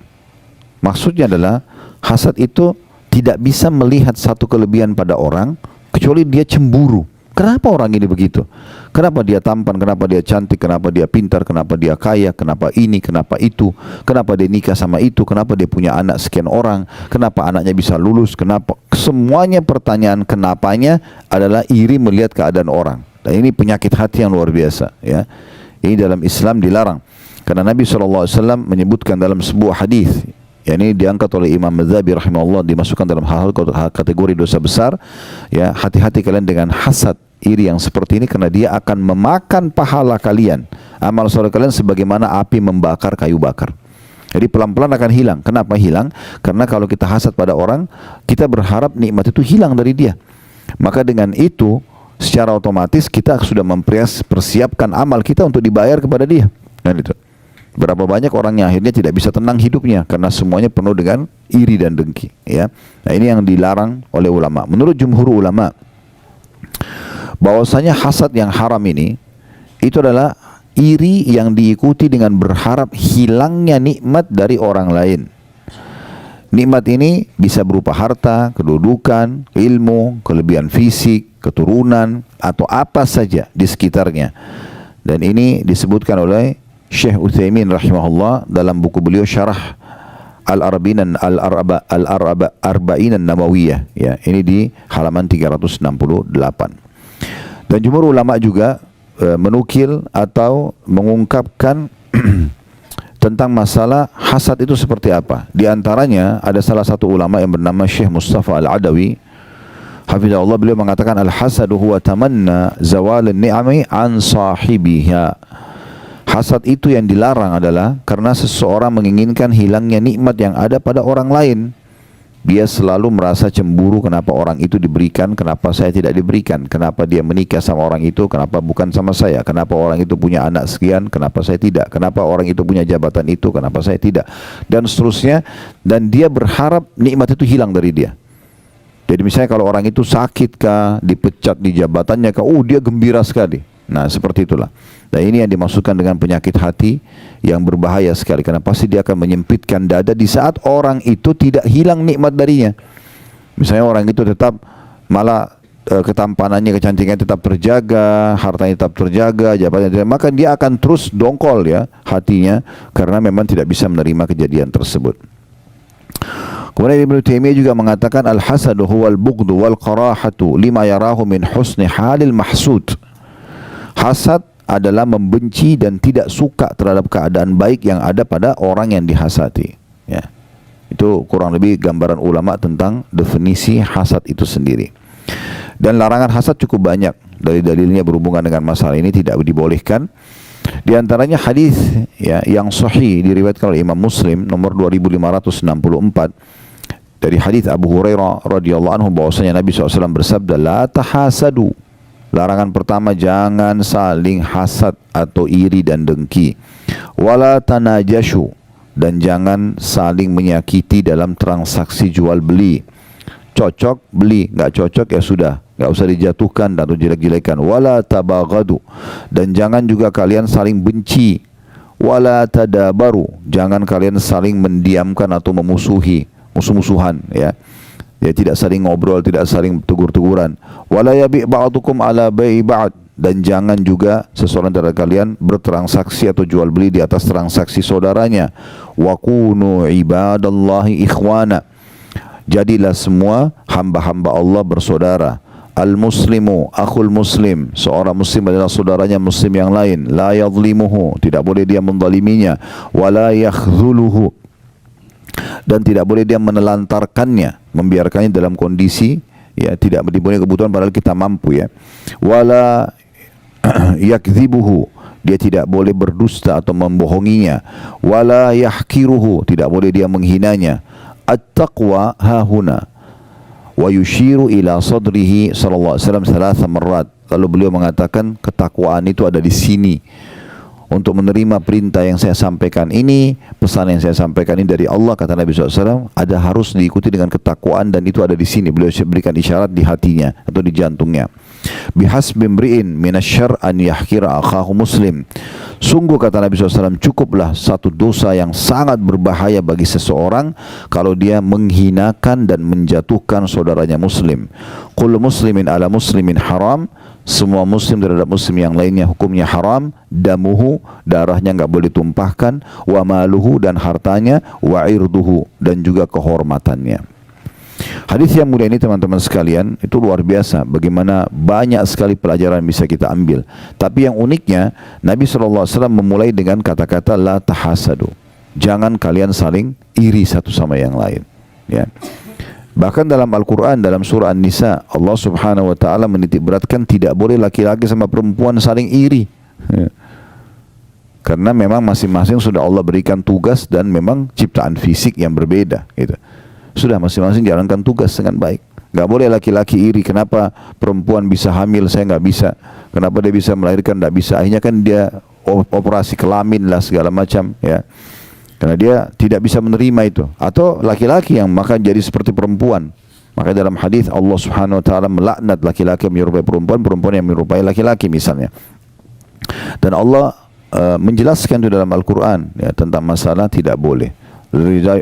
A: Maksudnya adalah hasad itu tidak bisa melihat satu kelebihan pada orang kecuali dia cemburu. Kenapa orang ini begitu? Kenapa dia tampan? Kenapa dia cantik? Kenapa dia pintar? Kenapa dia kaya? Kenapa ini? Kenapa itu? Kenapa dia nikah sama itu? Kenapa dia punya anak sekian orang? Kenapa anaknya bisa lulus? Kenapa? Semuanya pertanyaan kenapanya adalah iri melihat keadaan orang. Dan ini penyakit hati yang luar biasa, ya. Ini dalam Islam dilarang. Karena Nabi SAW menyebutkan dalam sebuah hadis, yang ini diangkat oleh Imam Madzabi rahimahullah, dimasukkan dalam hal-hal kategori dosa besar, ya. Hati-hati kalian dengan hasad, iri yang seperti ini, karena dia akan memakan pahala kalian, amal soleh kalian sebagaimana api membakar kayu bakar. Jadi pelan-pelan akan hilang. Kenapa hilang? Karena kalau kita hasad pada orang, kita berharap nikmat itu hilang dari dia. Maka dengan itu secara otomatis kita sudah mempersiapkan amal kita untuk dibayar kepada dia. Dan itu berapa banyak orang yang akhirnya tidak bisa tenang hidupnya karena semuanya penuh dengan iri dan dengki, ya. Nah, ini yang dilarang oleh ulama. Menurut jumhur ulama, bahwasanya hasad yang haram ini itu adalah iri yang diikuti dengan berharap hilangnya nikmat dari orang lain. Nikmat ini bisa berupa harta, kedudukan, ilmu, kelebihan fisik, keturunan, atau apa saja di sekitarnya. Dan ini disebutkan oleh Syekh Utsaimin rahimahullah dalam buku beliau Syarah Al-Arba'in An-Nawawiyah, ya. Ini di halaman 368. Dan jumhur ulama juga menukil atau mengungkapkan tentang masalah hasad itu seperti apa. Di antaranya ada salah satu ulama yang bernama Syekh Mustafa Al-Adawi hafizahullah, beliau mengatakan al-hasadu huwa tamanna zawalin ni'ami an sahibiha. Hasad itu yang dilarang adalah karena seseorang menginginkan hilangnya nikmat yang ada pada orang lain. Dia selalu merasa cemburu, kenapa orang itu diberikan, kenapa saya tidak diberikan, kenapa dia menikah sama orang itu, kenapa bukan sama saya, kenapa orang itu punya anak sekian, kenapa saya tidak, kenapa orang itu punya jabatan itu, kenapa saya tidak, dan seterusnya. Dan dia berharap nikmat itu hilang dari dia. Jadi misalnya kalau orang itu sakit kah, dipecat di jabatannya kah, dia gembira sekali. Nah, seperti itulah. Nah, ini yang dimaksudkan dengan penyakit hati yang berbahaya sekali, karena pasti dia akan menyempitkan dada di saat orang itu tidak hilang nikmat darinya. Misalnya orang itu tetap malah ketampanannya, kecantikannya tetap terjaga, hartanya tetap terjaga, jabatannya tidak, maka dia akan terus dongkol, ya, hatinya, karena memang tidak bisa menerima kejadian tersebut. Kemudian Ibnu Taimiyah juga mengatakan al-hasadu huwal bughdu wal qarahatu lima yarahu min husni halil mahsud. Hasad adalah membenci dan tidak suka terhadap keadaan baik yang ada pada orang yang dihasati, ya. Itu kurang lebih gambaran ulama tentang definisi hasad itu sendiri. Dan larangan hasad cukup banyak, dari dalilnya berhubungan dengan masalah ini tidak dibolehkan. Di antaranya hadis, ya, yang sahih diriwayatkan oleh Imam Muslim nomor 2564 dari hadis Abu Hurairah radhiyallahu anhu bahwasanya Nabi SAW bersabda, la tahasadu. Larangan pertama, jangan saling hasad atau iri dan dengki. Wala tanajashu, dan jangan saling menyakiti dalam transaksi jual beli. Cocok beli, nggak cocok ya sudah, nggak usah dijatuhkan atau jelek-jelekan. Wala tabaghadu, dan jangan juga kalian saling benci. Wala tadabaru, jangan kalian saling mendiamkan atau memusuhi, musuh-musuhan, ya. Ya, tidak saling ngobrol, tidak saling tegur-teguran. Wala yabi' ba'dukum ala bai'i ba'd, dan jangan juga seseorang dari kalian bertransaksi atau jual beli di atas transaksi saudaranya. Wa kunu ibadallahi ikhwana, jadilah semua hamba-hamba Allah bersaudara. Al-muslimu akhul muslim, seorang muslim adalah saudaranya muslim yang lain. La yadhlimuhu, tidak boleh dia mendaliminya. Wa la yakhdhuluhu, dan tidak boleh dia menelantarkannya, membiarkannya dalam kondisi ya tidak dipenuhi kebutuhan padahal kita mampu ya. Wala yakdzibuhu, dia tidak boleh berdusta atau membohonginya. Wala yahkiruhu, tidak boleh dia menghinanya. At-taqwa hahuna wa yushiru ila sadrihi sallallahu alaihi wasallam thalatha marrat. Lalu beliau mengatakan ketakwaan itu ada di sini. Untuk menerima perintah yang saya sampaikan ini, pesan yang saya sampaikan ini dari Allah, kata Nabi SAW, ada harus diikuti dengan ketakwaan, dan itu ada di sini. Beliau berikan isyarat di hatinya atau di jantungnya. Bihasbi imri'in minasyarr an yahkira akhahu muslim. Sungguh, kata Nabi SAW, cukuplah satu dosa yang sangat berbahaya bagi seseorang kalau dia menghinakan dan menjatuhkan saudaranya muslim. Kullu muslimin ala muslimin haram. Semua muslim terhadap muslim yang lainnya hukumnya haram. Damuhu, darahnya enggak boleh ditumpahkan. Wa maluhu, dan hartanya. Wa irduhu, dan juga kehormatannya. Hadis yang mulia ini teman-teman sekalian, itu luar biasa. Bagaimana banyak sekali pelajaran bisa kita ambil. Tapi yang uniknya, Nabi SAW memulai dengan kata-kata la tahasadu. Jangan kalian saling iri satu sama yang lain. Ya. Bahkan dalam Al-Quran, dalam surah An-Nisa, Allah Subhanahu wa ta'ala menitik beratkan tidak boleh laki-laki sama perempuan saling iri. Ya. Karena memang masing-masing sudah Allah berikan tugas dan memang ciptaan fisik yang berbeda. Gitu. Sudah masing-masing jalankan tugas dengan baik. Gak boleh laki-laki iri, kenapa perempuan bisa hamil, saya gak bisa. Kenapa dia bisa melahirkan, gak bisa. Akhirnya kan dia operasi kelamin lah segala macam. Ya. Karena dia tidak bisa menerima itu. Atau laki-laki yang maka jadi seperti perempuan. Maka dalam hadis Allah Subhanahu wa ta'ala melaknat laki-laki yang menyerupai perempuan, perempuan yang menyerupai laki-laki misalnya. Dan Allah menjelaskan itu dalam Al-Quran ya, tentang masalah tidak boleh.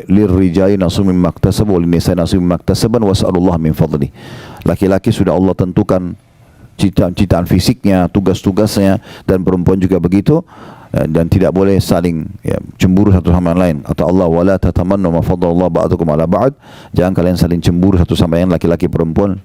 A: Lirrijali nasu mimma iktasabu wa linisai nasu mimma iktasaban was'alullah min fadli. Laki-laki sudah Allah tentukan ciptaan fisiknya, tugas-tugasnya, dan perempuan juga begitu. Dan tidak boleh saling ya, cemburu satu sama yang lain. Atau Allah wala tatamannu ma faddala ba'dukum ala ba'd. Jangan kalian saling cemburu satu sama yang laki-laki perempuan.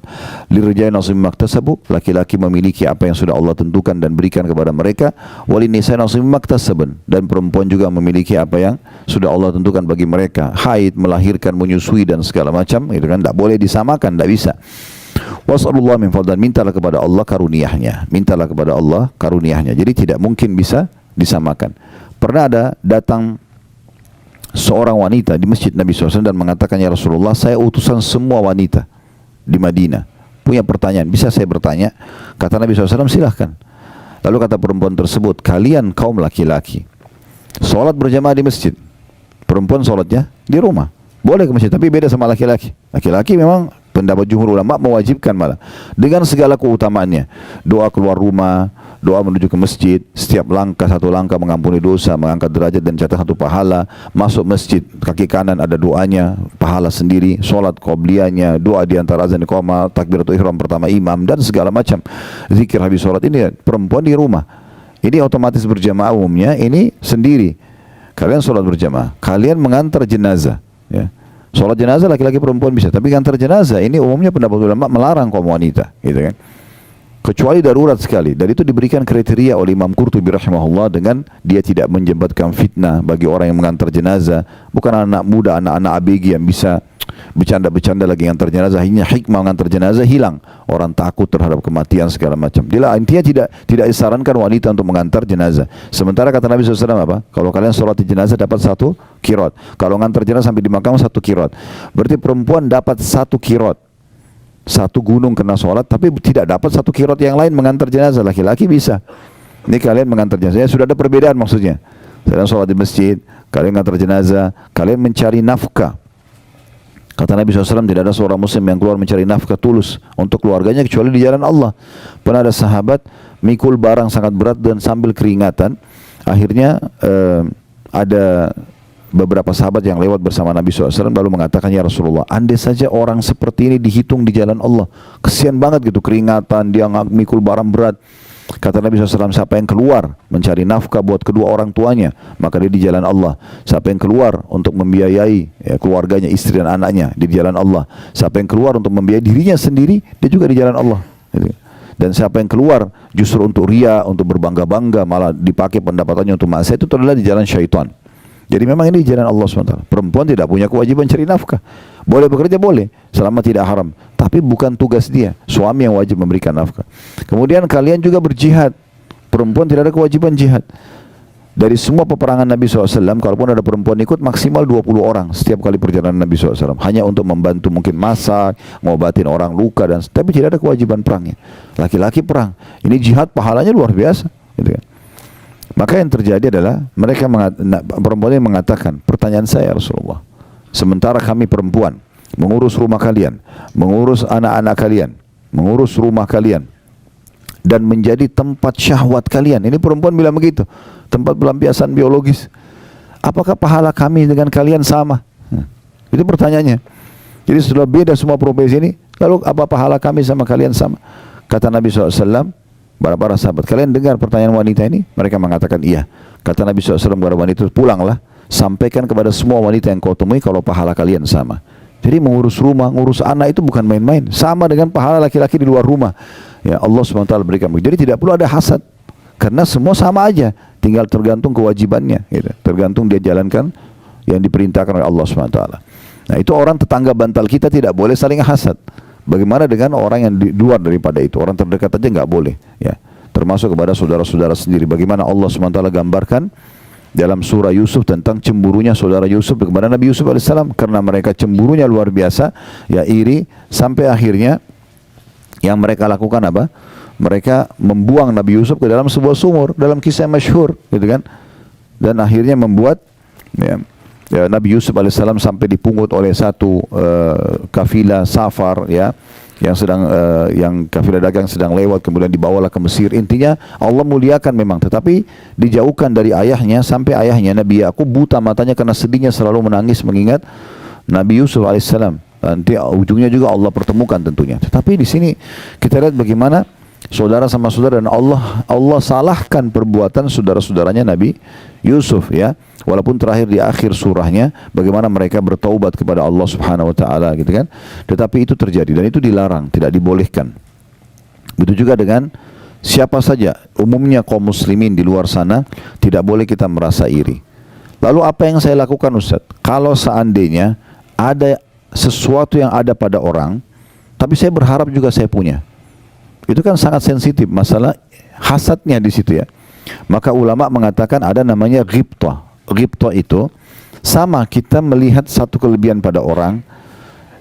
A: Lirijali nasibum maktasabu, laki-laki memiliki apa yang sudah Allah tentukan dan berikan kepada mereka. Walinisai nasibum maktasaban, dan perempuan juga memiliki apa yang sudah Allah tentukan bagi mereka. Haid, melahirkan, menyusui dan segala macam, itu kan tidak boleh disamakan, tidak bisa. Was'alullah min fadlan, mintalah kepada Allah karunia-Nya. Mintalah kepada Allah karunia-Nya. Jadi tidak mungkin bisa disamakan. Pernah ada datang seorang wanita di masjid Nabi SAW dan mengatakan, ya Rasulullah, saya utusan semua wanita di Madinah, punya pertanyaan, bisa saya bertanya? Kata Nabi SAW, silahkan. Lalu kata perempuan tersebut, kalian kaum laki-laki sholat berjamaah di masjid, perempuan sholatnya di rumah. Boleh ke masjid, tapi beda sama laki-laki. Laki-laki memang pendapat jumhur ulama mewajibkan malah dengan segala keutamaannya. Doa keluar rumah, doa menuju ke masjid, setiap langkah satu langkah mengampuni dosa, mengangkat derajat dan catat satu pahala. Masuk masjid, kaki kanan ada doanya, pahala sendiri, sholat qobliyahnya, doa di antara azan iqamah, takbiratul ihram pertama imam, dan segala macam zikir habis sholat. Ini perempuan di rumah. Ini otomatis berjamaah umumnya, ini sendiri. Kalian sholat berjamaah, kalian mengantar jenazah. Ya. Sholat jenazah laki-laki perempuan bisa, tapi ngantar jenazah ini umumnya pendapat ulama melarang kaum wanita, gitu kan? Kecuali darurat sekali. Dan itu diberikan kriteria oleh Imam Qurtubi rahimahullah dengan dia tidak menjembatkan fitnah bagi orang yang mengantar jenazah. Bukan anak muda, anak-anak ABG yang bisa bercanda-bercanda lagi ngantar jenazah. Akhirnya hikmah ngantar jenazah hilang. Orang takut terhadap kematian segala macam. Intinya tidak disarankan wanita untuk mengantar jenazah. Sementara kata Nabi SAW apa? Kalau kalian sholat di jenazah dapat 1 qiraat. Kalau ngantar jenazah sampai di makam 1 qiraat. Berarti perempuan dapat 1 qiraat. 1 gunung kena sholat, tapi tidak dapat 1 qiraat yang lain mengantar jenazah. Laki-laki bisa. Ini kalian mengantar jenazah. Sudah ada perbedaan maksudnya. Kalian sholat di masjid, kalian mengantar jenazah, kalian mencari nafkah. Kata Nabi SAW, tidak ada seorang muslim yang keluar mencari nafkah tulus untuk keluarganya kecuali di jalan Allah. Pernah ada sahabat mikul barang sangat berat dan sambil keringatan. Akhirnya ada beberapa sahabat yang lewat bersama Nabi SAW lalu mengatakan, ya Rasulullah, andai saja orang seperti ini dihitung di jalan Allah, kesian banget gitu, keringatan, dia mikul barang berat. Kata Nabi SAW, siapa yang keluar mencari nafkah buat kedua orang tuanya, maka dia di jalan Allah. Siapa yang keluar untuk membiayai keluarganya, istri dan anaknya, di jalan Allah. Siapa yang keluar untuk membiayai dirinya sendiri, dia juga di jalan Allah. Dan siapa yang keluar justru untuk ria, untuk berbangga-bangga, malah dipakai pendapatannya untuk maksiat, itu adalah di jalan syaitan. Jadi memang ini jalan Allah SWT. Perempuan tidak punya kewajiban cari nafkah. Boleh bekerja, boleh, selama tidak haram. Tapi bukan tugas dia. Suami yang wajib memberikan nafkah. Kemudian kalian juga berjihad. Perempuan tidak ada kewajiban jihad. Dari semua peperangan Nabi SAW, kalaupun ada perempuan ikut, maksimal 20 orang setiap kali perjalanan Nabi SAW. Hanya untuk membantu mungkin masak, ngobatin orang luka, tapi tidak ada kewajiban perangnya. Laki-laki perang. Ini jihad pahalanya luar biasa. Gitu kan. Maka yang terjadi adalah perempuan ini mengatakan, pertanyaan saya Rasulullah, sementara kami perempuan mengurus rumah kalian, mengurus anak-anak kalian, mengurus rumah kalian, dan menjadi tempat syahwat kalian. Ini perempuan bilang begitu, tempat pelampiasan biologis. Apakah pahala kami dengan kalian sama? Itu pertanyaannya. Jadi sudah beda semua profesi ini, lalu apa pahala kami sama kalian sama? Kata Nabi SAW, para sahabat, kalian dengar pertanyaan wanita ini? Mereka mengatakan iya. Kata Nabi SAW kepada wanita, pulanglah, sampaikan kepada semua wanita yang kau temui kalau pahala kalian sama. Jadi mengurus rumah, mengurus anak itu bukan main-main. Sama dengan pahala laki-laki di luar rumah. Ya, Allah SWT berikan. Jadi tidak perlu ada hasad, karena semua sama aja. Tinggal tergantung kewajibannya, gitu. Tergantung dia jalankan yang diperintahkan oleh Allah SWT. Nah, itu orang tetangga bantal kita tidak boleh saling hasad. Bagaimana dengan orang yang di luar daripada itu? Orang terdekat aja nggak boleh, ya. Termasuk kepada saudara-saudara sendiri. Bagaimana Allah SWT gambarkan dalam surah Yusuf tentang cemburunya saudara Yusuf kepada Nabi Yusuf alaihissalam, karena mereka cemburunya luar biasa, ya, iri, sampai akhirnya yang mereka lakukan apa? Mereka membuang Nabi Yusuf ke dalam sebuah sumur, dalam kisah masyhur, gitu kan? Dan akhirnya membuat, ya, Nabi Yusuf alaihissalam sampai dipungut oleh satu kafilah safar, ya, yang kafilah dagang sedang lewat, kemudian dibawalah ke Mesir. Intinya Allah muliakan memang, tetapi dijauhkan dari ayahnya, sampai ayahnya Nabi Yakub buta matanya karena sedihnya selalu menangis mengingat Nabi Yusuf alaihissalam. Nanti ujungnya juga Allah pertemukan tentunya. Tetapi di sini kita lihat bagaimana saudara sama saudara, dan Allah salahkan perbuatan saudara-saudaranya Nabi Yusuf, ya. Walaupun terakhir di akhir surahnya bagaimana mereka bertaubat kepada Allah Subhanahu wa taala, gitu kan. Tetapi itu terjadi dan itu dilarang, tidak dibolehkan. Begitu juga dengan siapa saja, umumnya kaum muslimin di luar sana tidak boleh kita merasa iri. Lalu apa yang saya lakukan, Ustaz? Kalau seandainya ada sesuatu yang ada pada orang, tapi saya berharap juga saya punya. Itu kan sangat sensitif masalah hasadnya di situ, ya. Maka ulama mengatakan ada namanya ghibthah. Ghibthah itu sama kita melihat satu kelebihan pada orang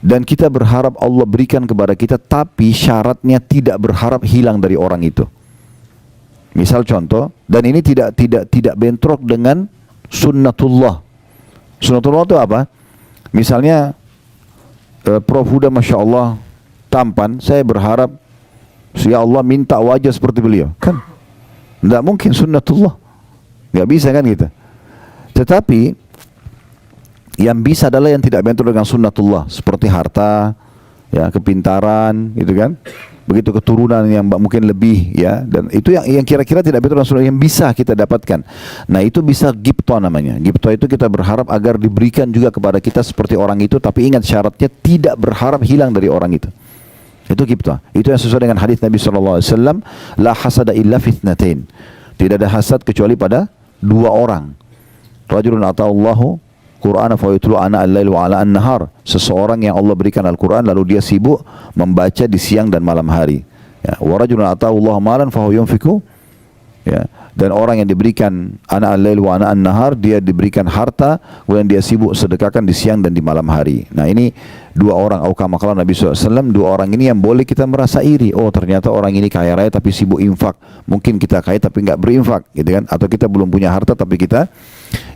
A: dan kita berharap Allah berikan kepada kita, tapi syaratnya tidak berharap hilang dari orang itu. Misal contoh, dan ini tidak bentrok dengan sunnatullah. Sunnatullah itu apa? Misalnya Prof Huda Masya Allah tampan, saya berharap ya Allah minta wajah seperti beliau, kan? Tidak mungkin, sunnatullah, nggak bisa kan gitu. Tetapi yang bisa adalah yang tidak bentrok dengan sunnatullah, seperti harta, ya, kepintaran, gitu kan. Begitu keturunan yang mungkin lebih, ya, dan itu yang kira-kira tidak bentrok dengan sunnah, yang bisa kita dapatkan. Nah, itu bisa ghibthah namanya. Ghibthah itu kita berharap agar diberikan juga kepada kita seperti orang itu, tapi ingat syaratnya tidak berharap hilang dari orang itu. Itu ghibthah. Itu yang sesuai dengan hadis Nabi SAW, la hasada illa fitnatain. Tidak ada hasad kecuali pada dua orang. Rajulun ata'allahu Qur'ana fa yatlu ana al-lail wa ala an-nahar. Seseorang yang Allah berikan Al-Qur'an lalu dia sibuk membaca di siang dan malam hari. Ya, wa rajulun ata'allahu malan fa huwa yunfiqu. Ya, dan orang yang diberikan ana al-lail wa ana an-nahar, dia diberikan harta kemudian dia sibuk sedekahkan di siang dan di malam hari. Nah, ini dua orang, atau kama qala Nabi SAW, dua orang ini yang boleh kita merasa iri. Oh, ternyata orang ini kaya raya tapi sibuk infak. Mungkin kita kaya tapi enggak berinfak, gitu kan? Atau kita belum punya harta tapi kita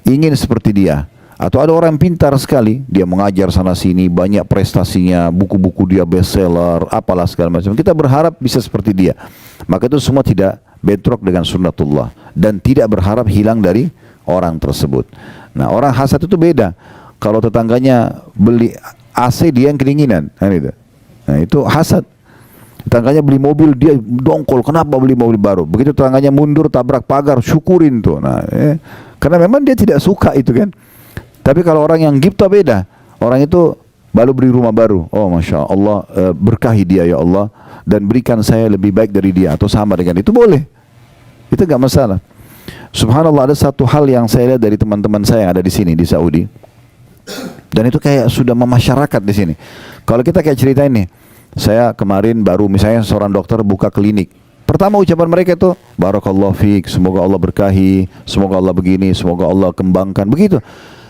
A: ingin seperti dia. Atau ada orang pintar sekali, dia mengajar sana sini, banyak prestasinya, buku-buku dia bestseller, apalah segala macam. Kita berharap bisa seperti dia. Maka itu semua tidak bentrok dengan sunnatullah dan tidak berharap hilang dari orang tersebut. Nah, orang hasad itu beda. Kalau tetangganya beli AC, dia yang kedinginan, kan itu. Nah, itu hasad. Tetangganya beli mobil, dia dongkol, kenapa beli mobil baru? Begitu tetangganya mundur tabrak pagar, syukurin tuh. Nah, karena memang dia tidak suka itu kan. Tapi kalau orang yang ghibthah beda. Orang itu baru beli rumah baru. Oh, Masya Allah, berkahi dia ya Allah, dan berikan saya lebih baik dari dia atau sama dengan itu, boleh. Itu enggak masalah. Subhanallah, ada satu hal yang saya lihat dari teman-teman saya yang ada di sini di Saudi, dan itu kayak sudah memasyarakat di sini. Kalau kita kayak cerita ini, saya kemarin baru misalnya seorang dokter buka klinik. Pertama ucapan mereka itu, barakallahu fiik, semoga Allah berkahi, semoga Allah begini, semoga Allah kembangkan, begitu.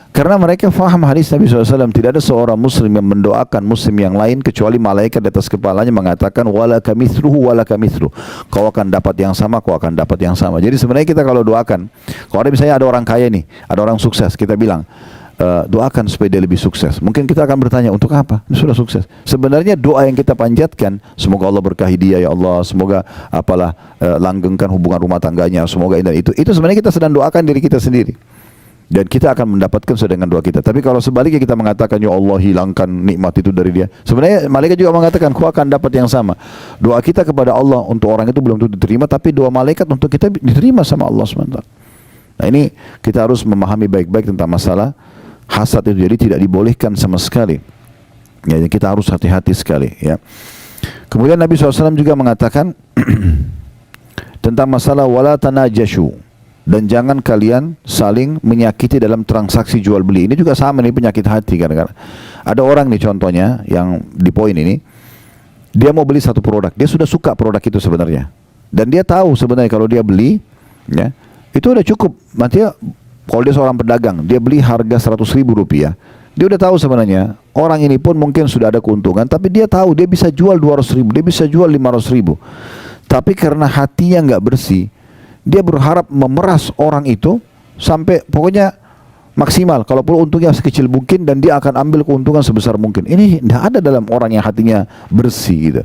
A: Karena mereka faham hadis Nabi SAW, tidak ada seorang muslim yang mendoakan muslim yang lain kecuali malaikat di atas kepalanya mengatakan, walaka mithluhu walaka mithluh. Kau akan dapat yang sama, kau akan dapat yang sama. Jadi sebenarnya kita kalau doakan, kalau ada misalnya ada orang kaya nih, ada orang sukses, kita bilang, doakan supaya dia lebih sukses. Mungkin kita akan bertanya, untuk apa? Dia sudah sukses. Sebenarnya doa yang kita panjatkan, semoga Allah berkahi dia ya Allah, semoga apalah langgengkan hubungan rumah tangganya, semoga ini dan itu sebenarnya kita sedang doakan diri kita sendiri. Dan kita akan mendapatkan sesuai dengan doa kita. Tapi kalau sebaliknya kita mengatakan, ya Allah hilangkan nikmat itu dari dia, sebenarnya malaikat juga mengatakan, kau akan dapat yang sama. Doa kita kepada Allah untuk orang itu belum tentu diterima, tapi doa malaikat untuk kita diterima sama Allah SWT. Nah ini kita harus memahami baik-baik tentang masalah hasad itu, jadi tidak dibolehkan sama sekali. Ya, kita harus hati-hati sekali. Ya. Kemudian Nabi SAW juga mengatakan tentang masalah wala tanajashu, dan jangan kalian saling menyakiti dalam transaksi jual beli. Ini juga sama nih, penyakit hati kadang-kadang. Ada orang nih contohnya yang di poin ini, dia mau beli satu produk, dia sudah suka produk itu sebenarnya, dan dia tahu sebenarnya kalau dia beli, ya itu udah cukup. Nanti kalau dia seorang pedagang, dia beli harga 100.000 rupiah. Dia udah tahu sebenarnya, orang ini pun mungkin sudah ada keuntungan, tapi dia tahu dia bisa jual 200.000, dia bisa jual 500.000. Tapi karena hatinya nggak bersih, dia berharap memeras orang itu sampai pokoknya maksimal. Kalau perlu untungnya sekecil mungkin, dan dia akan ambil keuntungan sebesar mungkin. Ini tidak ada dalam orang yang hatinya bersih gitu.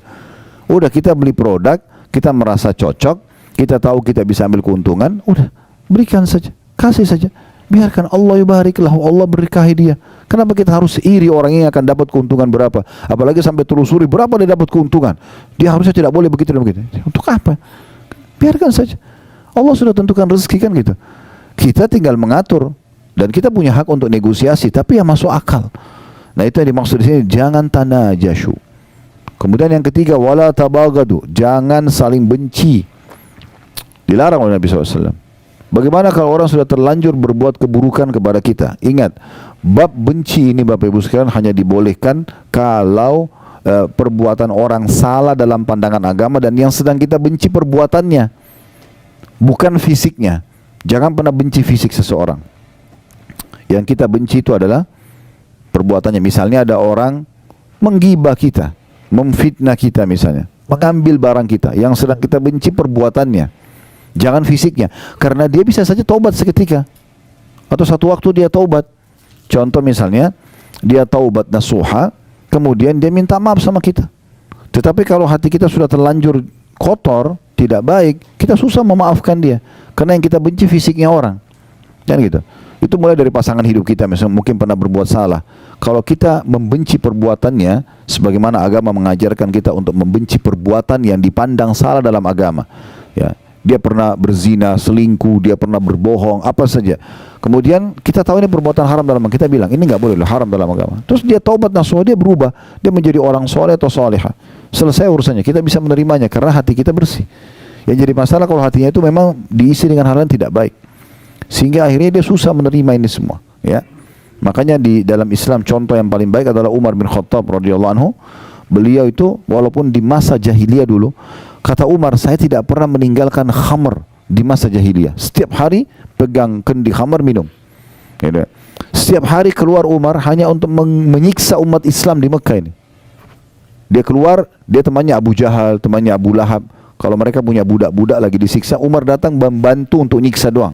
A: Udah kita beli produk, kita merasa cocok, kita tahu kita bisa ambil keuntungan, udah berikan saja. Kasih saja, biarkan Allah yubariklah, Allah berkahi dia. Kenapa kita harus iri orang yang akan dapat keuntungan berapa? Apalagi sampai telusuri berapa dia dapat keuntungan. Dia harusnya tidak boleh begitu dan begitu. Untuk apa? Biarkan saja. Allah sudah tentukan rezeki kan gitu. Kita tinggal mengatur, dan kita punya hak untuk negosiasi, tapi yang masuk akal. Nah itu yang dimaksud di sini, jangan tanajashu. Kemudian yang ketiga, wala tabagadu, jangan saling benci. Dilarang oleh Nabi SAW. Bagaimana kalau orang sudah terlanjur berbuat keburukan kepada kita? Ingat, bab benci ini Bapak Ibu sekalian hanya dibolehkan kalau perbuatan orang salah dalam pandangan agama, dan yang sedang kita benci perbuatannya, bukan fisiknya. Jangan pernah benci fisik seseorang. Yang kita benci itu adalah perbuatannya. Misalnya ada orang menggibah kita, memfitnah kita misalnya, mengambil barang kita, yang sedang kita benci perbuatannya. Jangan fisiknya, karena dia bisa saja taubat seketika, atau satu waktu dia taubat. Contoh misalnya, dia taubat nasuha, kemudian dia minta maaf sama kita. Tetapi kalau hati kita sudah terlanjur kotor, tidak baik, kita susah memaafkan dia, karena yang kita benci fisiknya orang. Kan gitu. Itu mulai dari pasangan hidup kita, misalnya mungkin pernah berbuat salah. Kalau kita membenci perbuatannya, sebagaimana agama mengajarkan kita untuk membenci perbuatan yang dipandang salah dalam agama. Ya. Dia pernah berzina, selingkuh, dia pernah berbohong, apa saja. Kemudian kita tahu ini perbuatan haram dalam agama, kita bilang ini nggak boleh, haram dalam agama. Terus dia taubat nasuha, dia berubah, dia menjadi orang soleh atau soleha. Selesai urusannya, kita bisa menerimanya karena hati kita bersih. Yang jadi masalah kalau hatinya itu memang diisi dengan hal yang tidak baik, sehingga akhirnya dia susah menerima ini semua. Ya, makanya di dalam Islam contoh yang paling baik adalah Umar bin Khattab radhiyallahu anhu. Beliau itu walaupun di masa jahiliyah dulu, kata Umar, saya tidak pernah meninggalkan khamr di masa jahiliyah. Setiap hari pegang kendi khamr, minum. Ya, setiap hari keluar Umar hanya untuk menyiksa umat Islam di Mekah ini. Dia keluar, dia temannya Abu Jahal, temannya Abu Lahab. Kalau mereka punya budak-budak lagi disiksa, Umar datang membantu untuk nyiksa doang.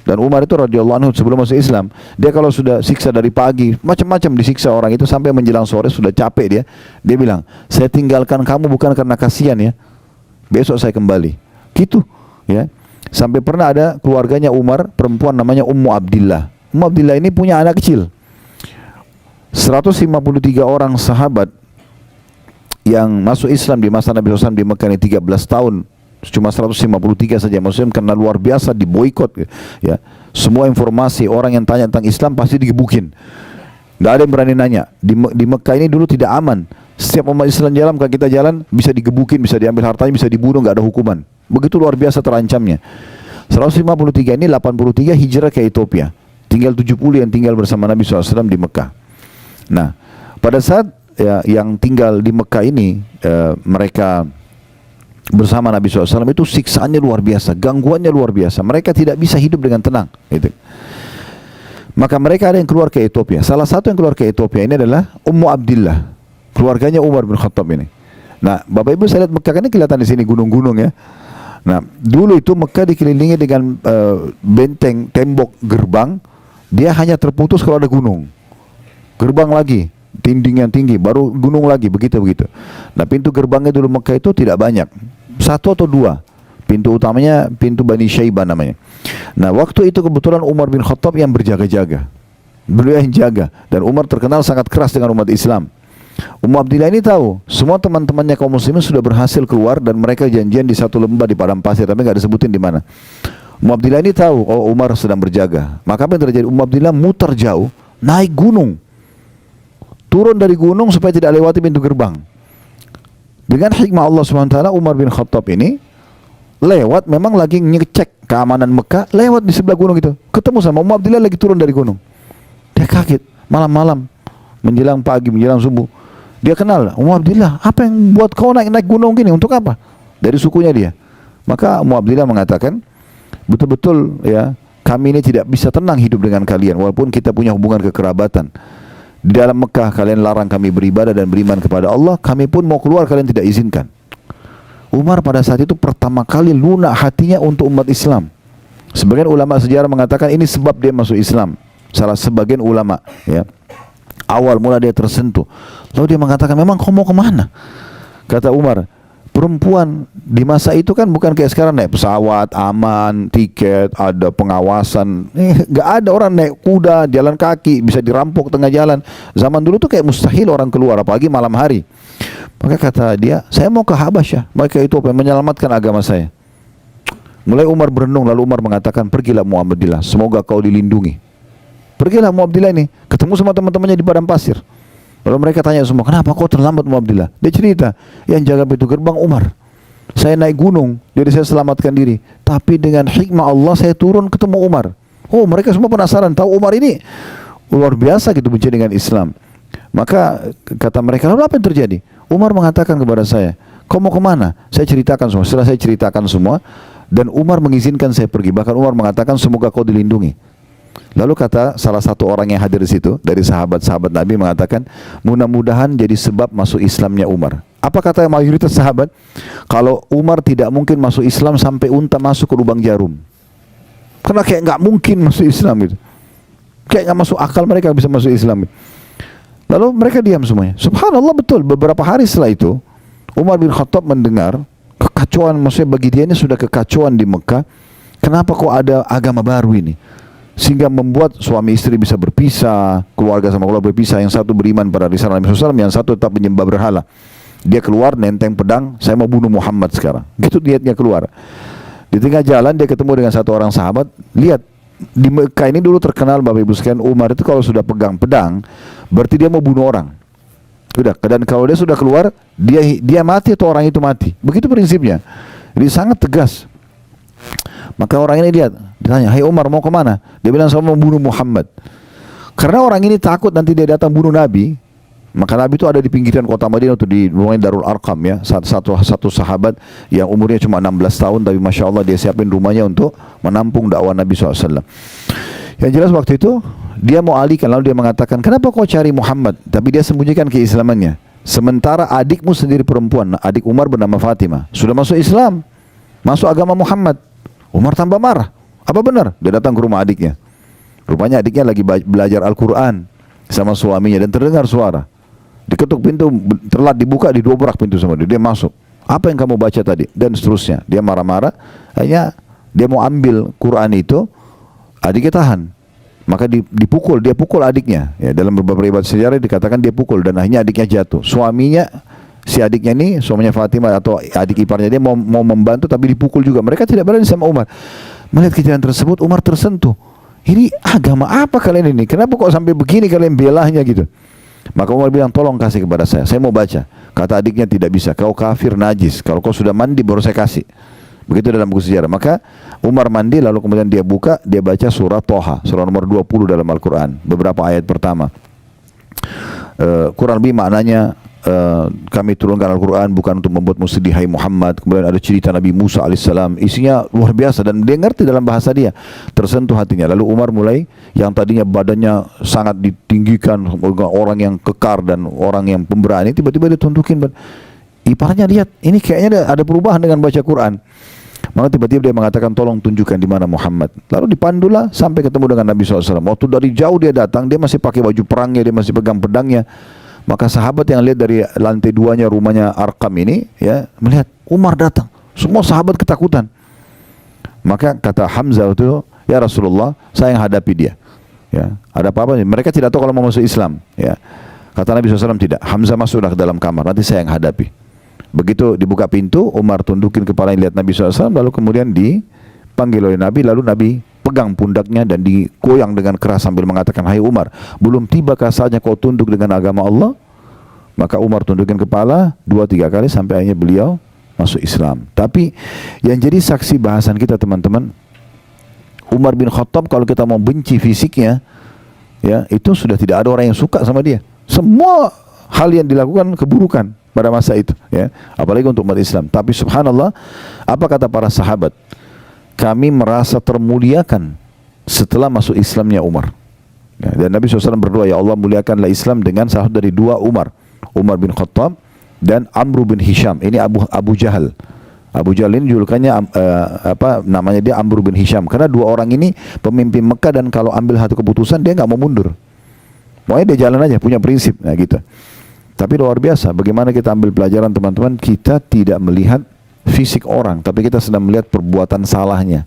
A: Dan Umar itu radhiyallahu anhu sebelum masuk Islam, dia kalau sudah siksa dari pagi, macam-macam disiksa orang itu sampai menjelang sore sudah capek dia. Dia bilang, saya tinggalkan kamu bukan karena kasihan ya, besok saya kembali. Gitu, ya. Sampai pernah ada keluarganya Umar, perempuan namanya Ummu Abdillah. Ummu Abdillah ini punya anak kecil. 153 orang sahabat yang masuk Islam di masa Nabi SAW di Mekah ini 13 tahun. Cuma 153 saja Muslim, karena luar biasa diboikot. Ya, semua informasi orang yang tanya tentang Islam pasti digebukin. Nggak ada yang berani nanya. Di Mekah ini dulu tidak aman. Setiap umat Islam jalan, kalau kita jalan bisa digebukin, bisa diambil hartanya, bisa dibunuh, nggak ada hukuman. Begitu luar biasa terancamnya. 153 ini 83 hijrah ke Ethiopia. Tinggal 70 yang tinggal bersama Nabi SAW di Mekah. Nah, pada saat yang tinggal di Mekah ini, mereka bersama Nabi SAW itu siksaannya luar biasa, gangguannya luar biasa. Mereka tidak bisa hidup dengan tenang. Gitu. Maka mereka ada yang keluar ke Ethiopia. Salah satu yang keluar ke Ethiopia ini adalah Ummu Abdillah, keluarganya Umar bin Khattab ini. Nah, Bapak Ibu saya lihat Mekah ini kelihatan di sini gunung-gunung ya. Nah, dulu itu Mekah dikelilingi dengan benteng, tembok, gerbang. Dia hanya terputus kalau ada gunung. Gerbang lagi, dinding yang tinggi, baru gunung lagi, begitu-begitu. Nah, pintu gerbangnya dulu Mekah itu tidak banyak, 1 atau 2. Pintu utamanya pintu Bani Syaibah namanya. Nah, waktu itu kebetulan Umar bin Khattab yang berjaga-jaga. Beliau yang jaga. Dan Umar terkenal sangat keras dengan umat Islam. Ummu Abdillah ini tahu semua teman-temannya kaum muslimin sudah berhasil keluar dan mereka janjian di satu lembah di padang pasir, tapi nggak disebutin di mana. Ummu Abdillah ini tahu, oh Umar sedang berjaga. Maka apa yang terjadi? Ummu Abdillah muter jauh, naik gunung, turun dari gunung supaya tidak lewati pintu gerbang. Dengan hikmah Allah SWT, Umar bin Khattab ini lewat, memang lagi ngecek keamanan Mekah, lewat di sebelah gunung itu, ketemu sama Ummu Abdillah lagi turun dari gunung. Dia kaget, malam-malam, menjelang pagi, menjelang subuh. Dia kenal, Ummu Abdillah, apa yang buat kau naik gunung gini, untuk apa? Dari sukunya dia. Maka Ummu Abdillah mengatakan, betul-betul ya, kami ini tidak bisa tenang hidup dengan kalian, walaupun kita punya hubungan kekerabatan. Di dalam Mekah kalian larang kami beribadah dan beriman kepada Allah, kami pun mau keluar kalian tidak izinkan. Umar pada saat itu pertama kali lunak hatinya untuk umat Islam. Sebagian ulama sejarah mengatakan ini sebab dia masuk Islam. Salah sebagian ulama ya. Awal mula dia tersentuh. Lalu dia mengatakan, memang kau mau kemana? Kata Umar, perempuan di masa itu kan bukan kayak sekarang naik pesawat, aman, tiket, ada pengawasan. Gak ada orang naik kuda, jalan kaki, bisa dirampok tengah jalan. Zaman dulu tuh kayak mustahil orang keluar, apalagi malam hari. Maka kata dia, saya mau ke Habasyah, mereka itu menyelamatkan agama saya. Mulai Umar berenung, lalu Umar mengatakan, pergilah Muhammadillah, semoga kau dilindungi. Pergilah Muhammadillah ini, ketemu sama teman-temannya di padang pasir. Lalu mereka tanya semua, kenapa kau terlambat Muhammadillah? Dia cerita, yang jaga pintu gerbang Umar. Saya naik gunung, jadi saya selamatkan diri. Tapi dengan hikmah Allah saya turun ketemu Umar. Oh, mereka semua penasaran, tahu Umar ini luar biasa gitu benci dengan Islam. Maka kata mereka, lalu apa yang terjadi? Umar mengatakan kepada saya, kau mau kemana? Saya ceritakan semua. Setelah saya ceritakan semua, dan Umar mengizinkan saya pergi. Bahkan Umar mengatakan, semoga kau dilindungi. Lalu kata salah satu orang yang hadir di situ dari sahabat-sahabat Nabi mengatakan, mudah-mudahan jadi sebab masuk Islamnya Umar. Apa kata mayoritas sahabat? Kalau Umar tidak mungkin masuk Islam sampai unta masuk ke lubang jarum. Karena kayak nggak mungkin masuk Islam itu. Kayak nggak masuk akal mereka bisa masuk Islam. Lalu mereka diam semuanya. Subhanallah, betul. Beberapa hari setelah itu, Umar bin Khattab mendengar kekacauan, maksudnya bagi dia ini sudah kekacauan di Mekah. Kenapa kok ada agama baru ini? Sehingga membuat suami istri bisa berpisah, keluarga sama keluarga berpisah. Yang satu beriman pada risalah Nabi SAW, yang satu tetap menyembah berhala. Dia keluar nenteng pedang, saya mau bunuh Muhammad sekarang. Gitu niatnya keluar. Di tengah jalan dia ketemu dengan satu orang sahabat. Lihat, di Mekah ini dulu terkenal Bapak Ibu sekalian, Umar itu kalau sudah pegang pedang, berarti dia mau bunuh orang. Sudah, dan kalau dia sudah keluar, dia mati atau orang itu mati. Begitu prinsipnya. Jadi sangat tegas. Maka orang ini lihat, ditanya, hai Umar mau kemana? Dia bilang, saya mau bunuh Muhammad. Karena orang ini takut nanti dia datang bunuh Nabi. Maka Nabi itu ada di pinggiran kota Madinah, itu di rumahnya Darul Arqam ya. Satu sahabat yang umurnya cuma 16 tahun, tapi Masya Allah dia siapin rumahnya untuk menampung dakwah Nabi SAW. Yang jelas waktu itu dia mau alihkan, lalu dia mengatakan, kenapa kau cari Muhammad? Tapi dia sembunyikan keislamannya. Sementara adikmu sendiri perempuan, adik Umar bernama Fatimah, sudah masuk Islam, masuk agama Muhammad. Umar tambah marah. Apa benar? Dia datang ke rumah adiknya. Rupanya adiknya lagi belajar Al-Quran sama suaminya dan terdengar suara. Diketuk pintu, telat dibuka, didobrak pintu sama dia. Dia masuk. Apa yang kamu baca tadi? Dan seterusnya. Dia marah-marah. Akhirnya dia mau ambil Quran itu, adiknya tahan. Maka dipukul, dia pukul adiknya. Ya, dalam beberapa riwayat sejarah dikatakan dia pukul dan akhirnya adiknya jatuh. Suaminya, si adiknya ini, suaminya Fatimah atau adik iparnya dia mau membantu tapi dipukul juga. Mereka tidak berani sama Umar. Melihat kejadian tersebut, Umar tersentuh. Ini agama apa kalian ini? Kenapa kok sampai begini kalian belahnya gitu? Maka Umar bilang, tolong kasih kepada saya mau baca. Kata adiknya, tidak bisa, kau kafir najis. Kalau kau sudah mandi baru saya kasih. Begitu dalam buku sejarah. Maka Umar mandi lalu kemudian dia buka, dia baca surah Toha, surah nomor 20 dalam Al-Quran, beberapa ayat pertama. Kurang lebih maknanya, kami turunkan Al-Quran bukan untuk membuatmu sedih hai Muhammad. Kemudian ada cerita Nabi Musa alaihissalam, isinya luar biasa dan dia ngerti dalam bahasa dia, tersentuh hatinya. Lalu Umar mulai, yang tadinya badannya sangat ditinggikan, orang yang kekar dan orang yang pemberani, tiba-tiba dia tundukin iparnya, lihat ini kayaknya ada perubahan dengan baca Quran. Maka tiba-tiba dia mengatakan, tolong tunjukkan di mana Muhammad. Lalu dipandulah sampai ketemu dengan Nabi SAW. Waktu dari jauh dia datang, dia masih pakai baju perangnya, dia masih pegang pedangnya. Maka sahabat yang lihat dari lantai 2-nya rumahnya Arqam ini, ya, melihat Umar datang. Semua sahabat ketakutan. Maka kata Hamzah itu, ya Rasulullah, saya yang hadapi dia. Ya, ada apa-apa? Mereka tidak tahu kalau mau masuk Islam. Ya, kata Nabi SAW tidak. Hamzah masuklah ke dalam kamar, nanti saya yang hadapi. Begitu dibuka pintu, Umar tundukin kepala yang lihat Nabi SAW, lalu kemudian dipanggil oleh Nabi, lalu Nabi pegang pundaknya dan digoyang dengan keras sambil mengatakan, hai Umar, belum tibakah saatnya kau tunduk dengan agama Allah? Maka Umar tundukin kepala 2-3 kali sampai akhirnya beliau masuk Islam. Tapi yang jadi saksi bahasan kita teman-teman, Umar bin Khattab kalau kita mau benci fisiknya, ya, itu sudah tidak ada orang yang suka sama dia. Semua hal yang dilakukan keburukan pada masa itu, ya, apalagi untuk umat Islam. Tapi subhanallah, apa kata para sahabat? Kami merasa termuliakan setelah masuk Islamnya Umar. Ya, dan Nabi SAW berdoa, ya Allah muliakanlah Islam dengan salah satu dari 2 Umar, Umar bin Khattab dan Amr bin Hisham. Ini Abu Jahal. Abu Jahal ini julukannya namanya dia Amr bin Hisham, karena 2 orang ini pemimpin Mekah dan kalau ambil satu keputusan dia nggak mau mundur. Pokoknya dia jalan aja, punya prinsip, nah gitu. Tapi luar biasa, bagaimana kita ambil pelajaran teman-teman, kita tidak melihat fisik orang, tapi kita sedang melihat perbuatan salahnya.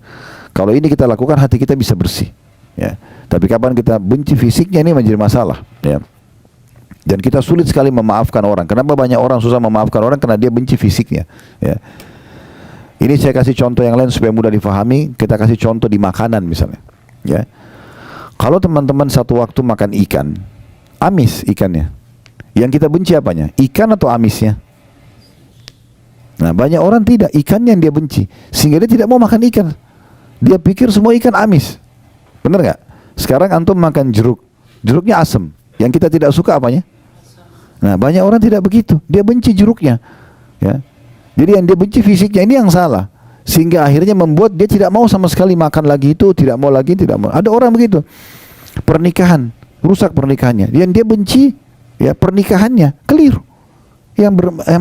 A: Kalau ini kita lakukan, hati kita bisa bersih. Ya. Tapi kapan kita benci fisiknya, ini menjadi masalah. Ya. Dan kita sulit sekali memaafkan orang. Kenapa banyak orang susah memaafkan orang? Karena dia benci fisiknya. Ya. Ini saya kasih contoh yang lain supaya mudah difahami. Kita kasih contoh di makanan misalnya. Ya. Kalau teman-teman satu waktu makan ikan, amis ikannya. Yang kita benci apanya? Ikan atau amisnya? Nah, banyak orang tidak, ikannya yang dia benci, sehingga dia tidak mau makan ikan. Dia pikir semua ikan amis. Benar nggak? Sekarang antum makan jeruk, jeruknya asam. Yang kita tidak suka apanya? Nah, banyak orang tidak begitu. Dia benci jeruknya. Ya. Jadi yang dia benci fisiknya, ini yang salah. Sehingga akhirnya membuat dia tidak mau sama sekali makan lagi itu, tidak mau lagi, tidak mau. Ada orang begitu. Pernikahan, rusak pernikahannya. Yang dia benci, ya, pernikahannya keliru.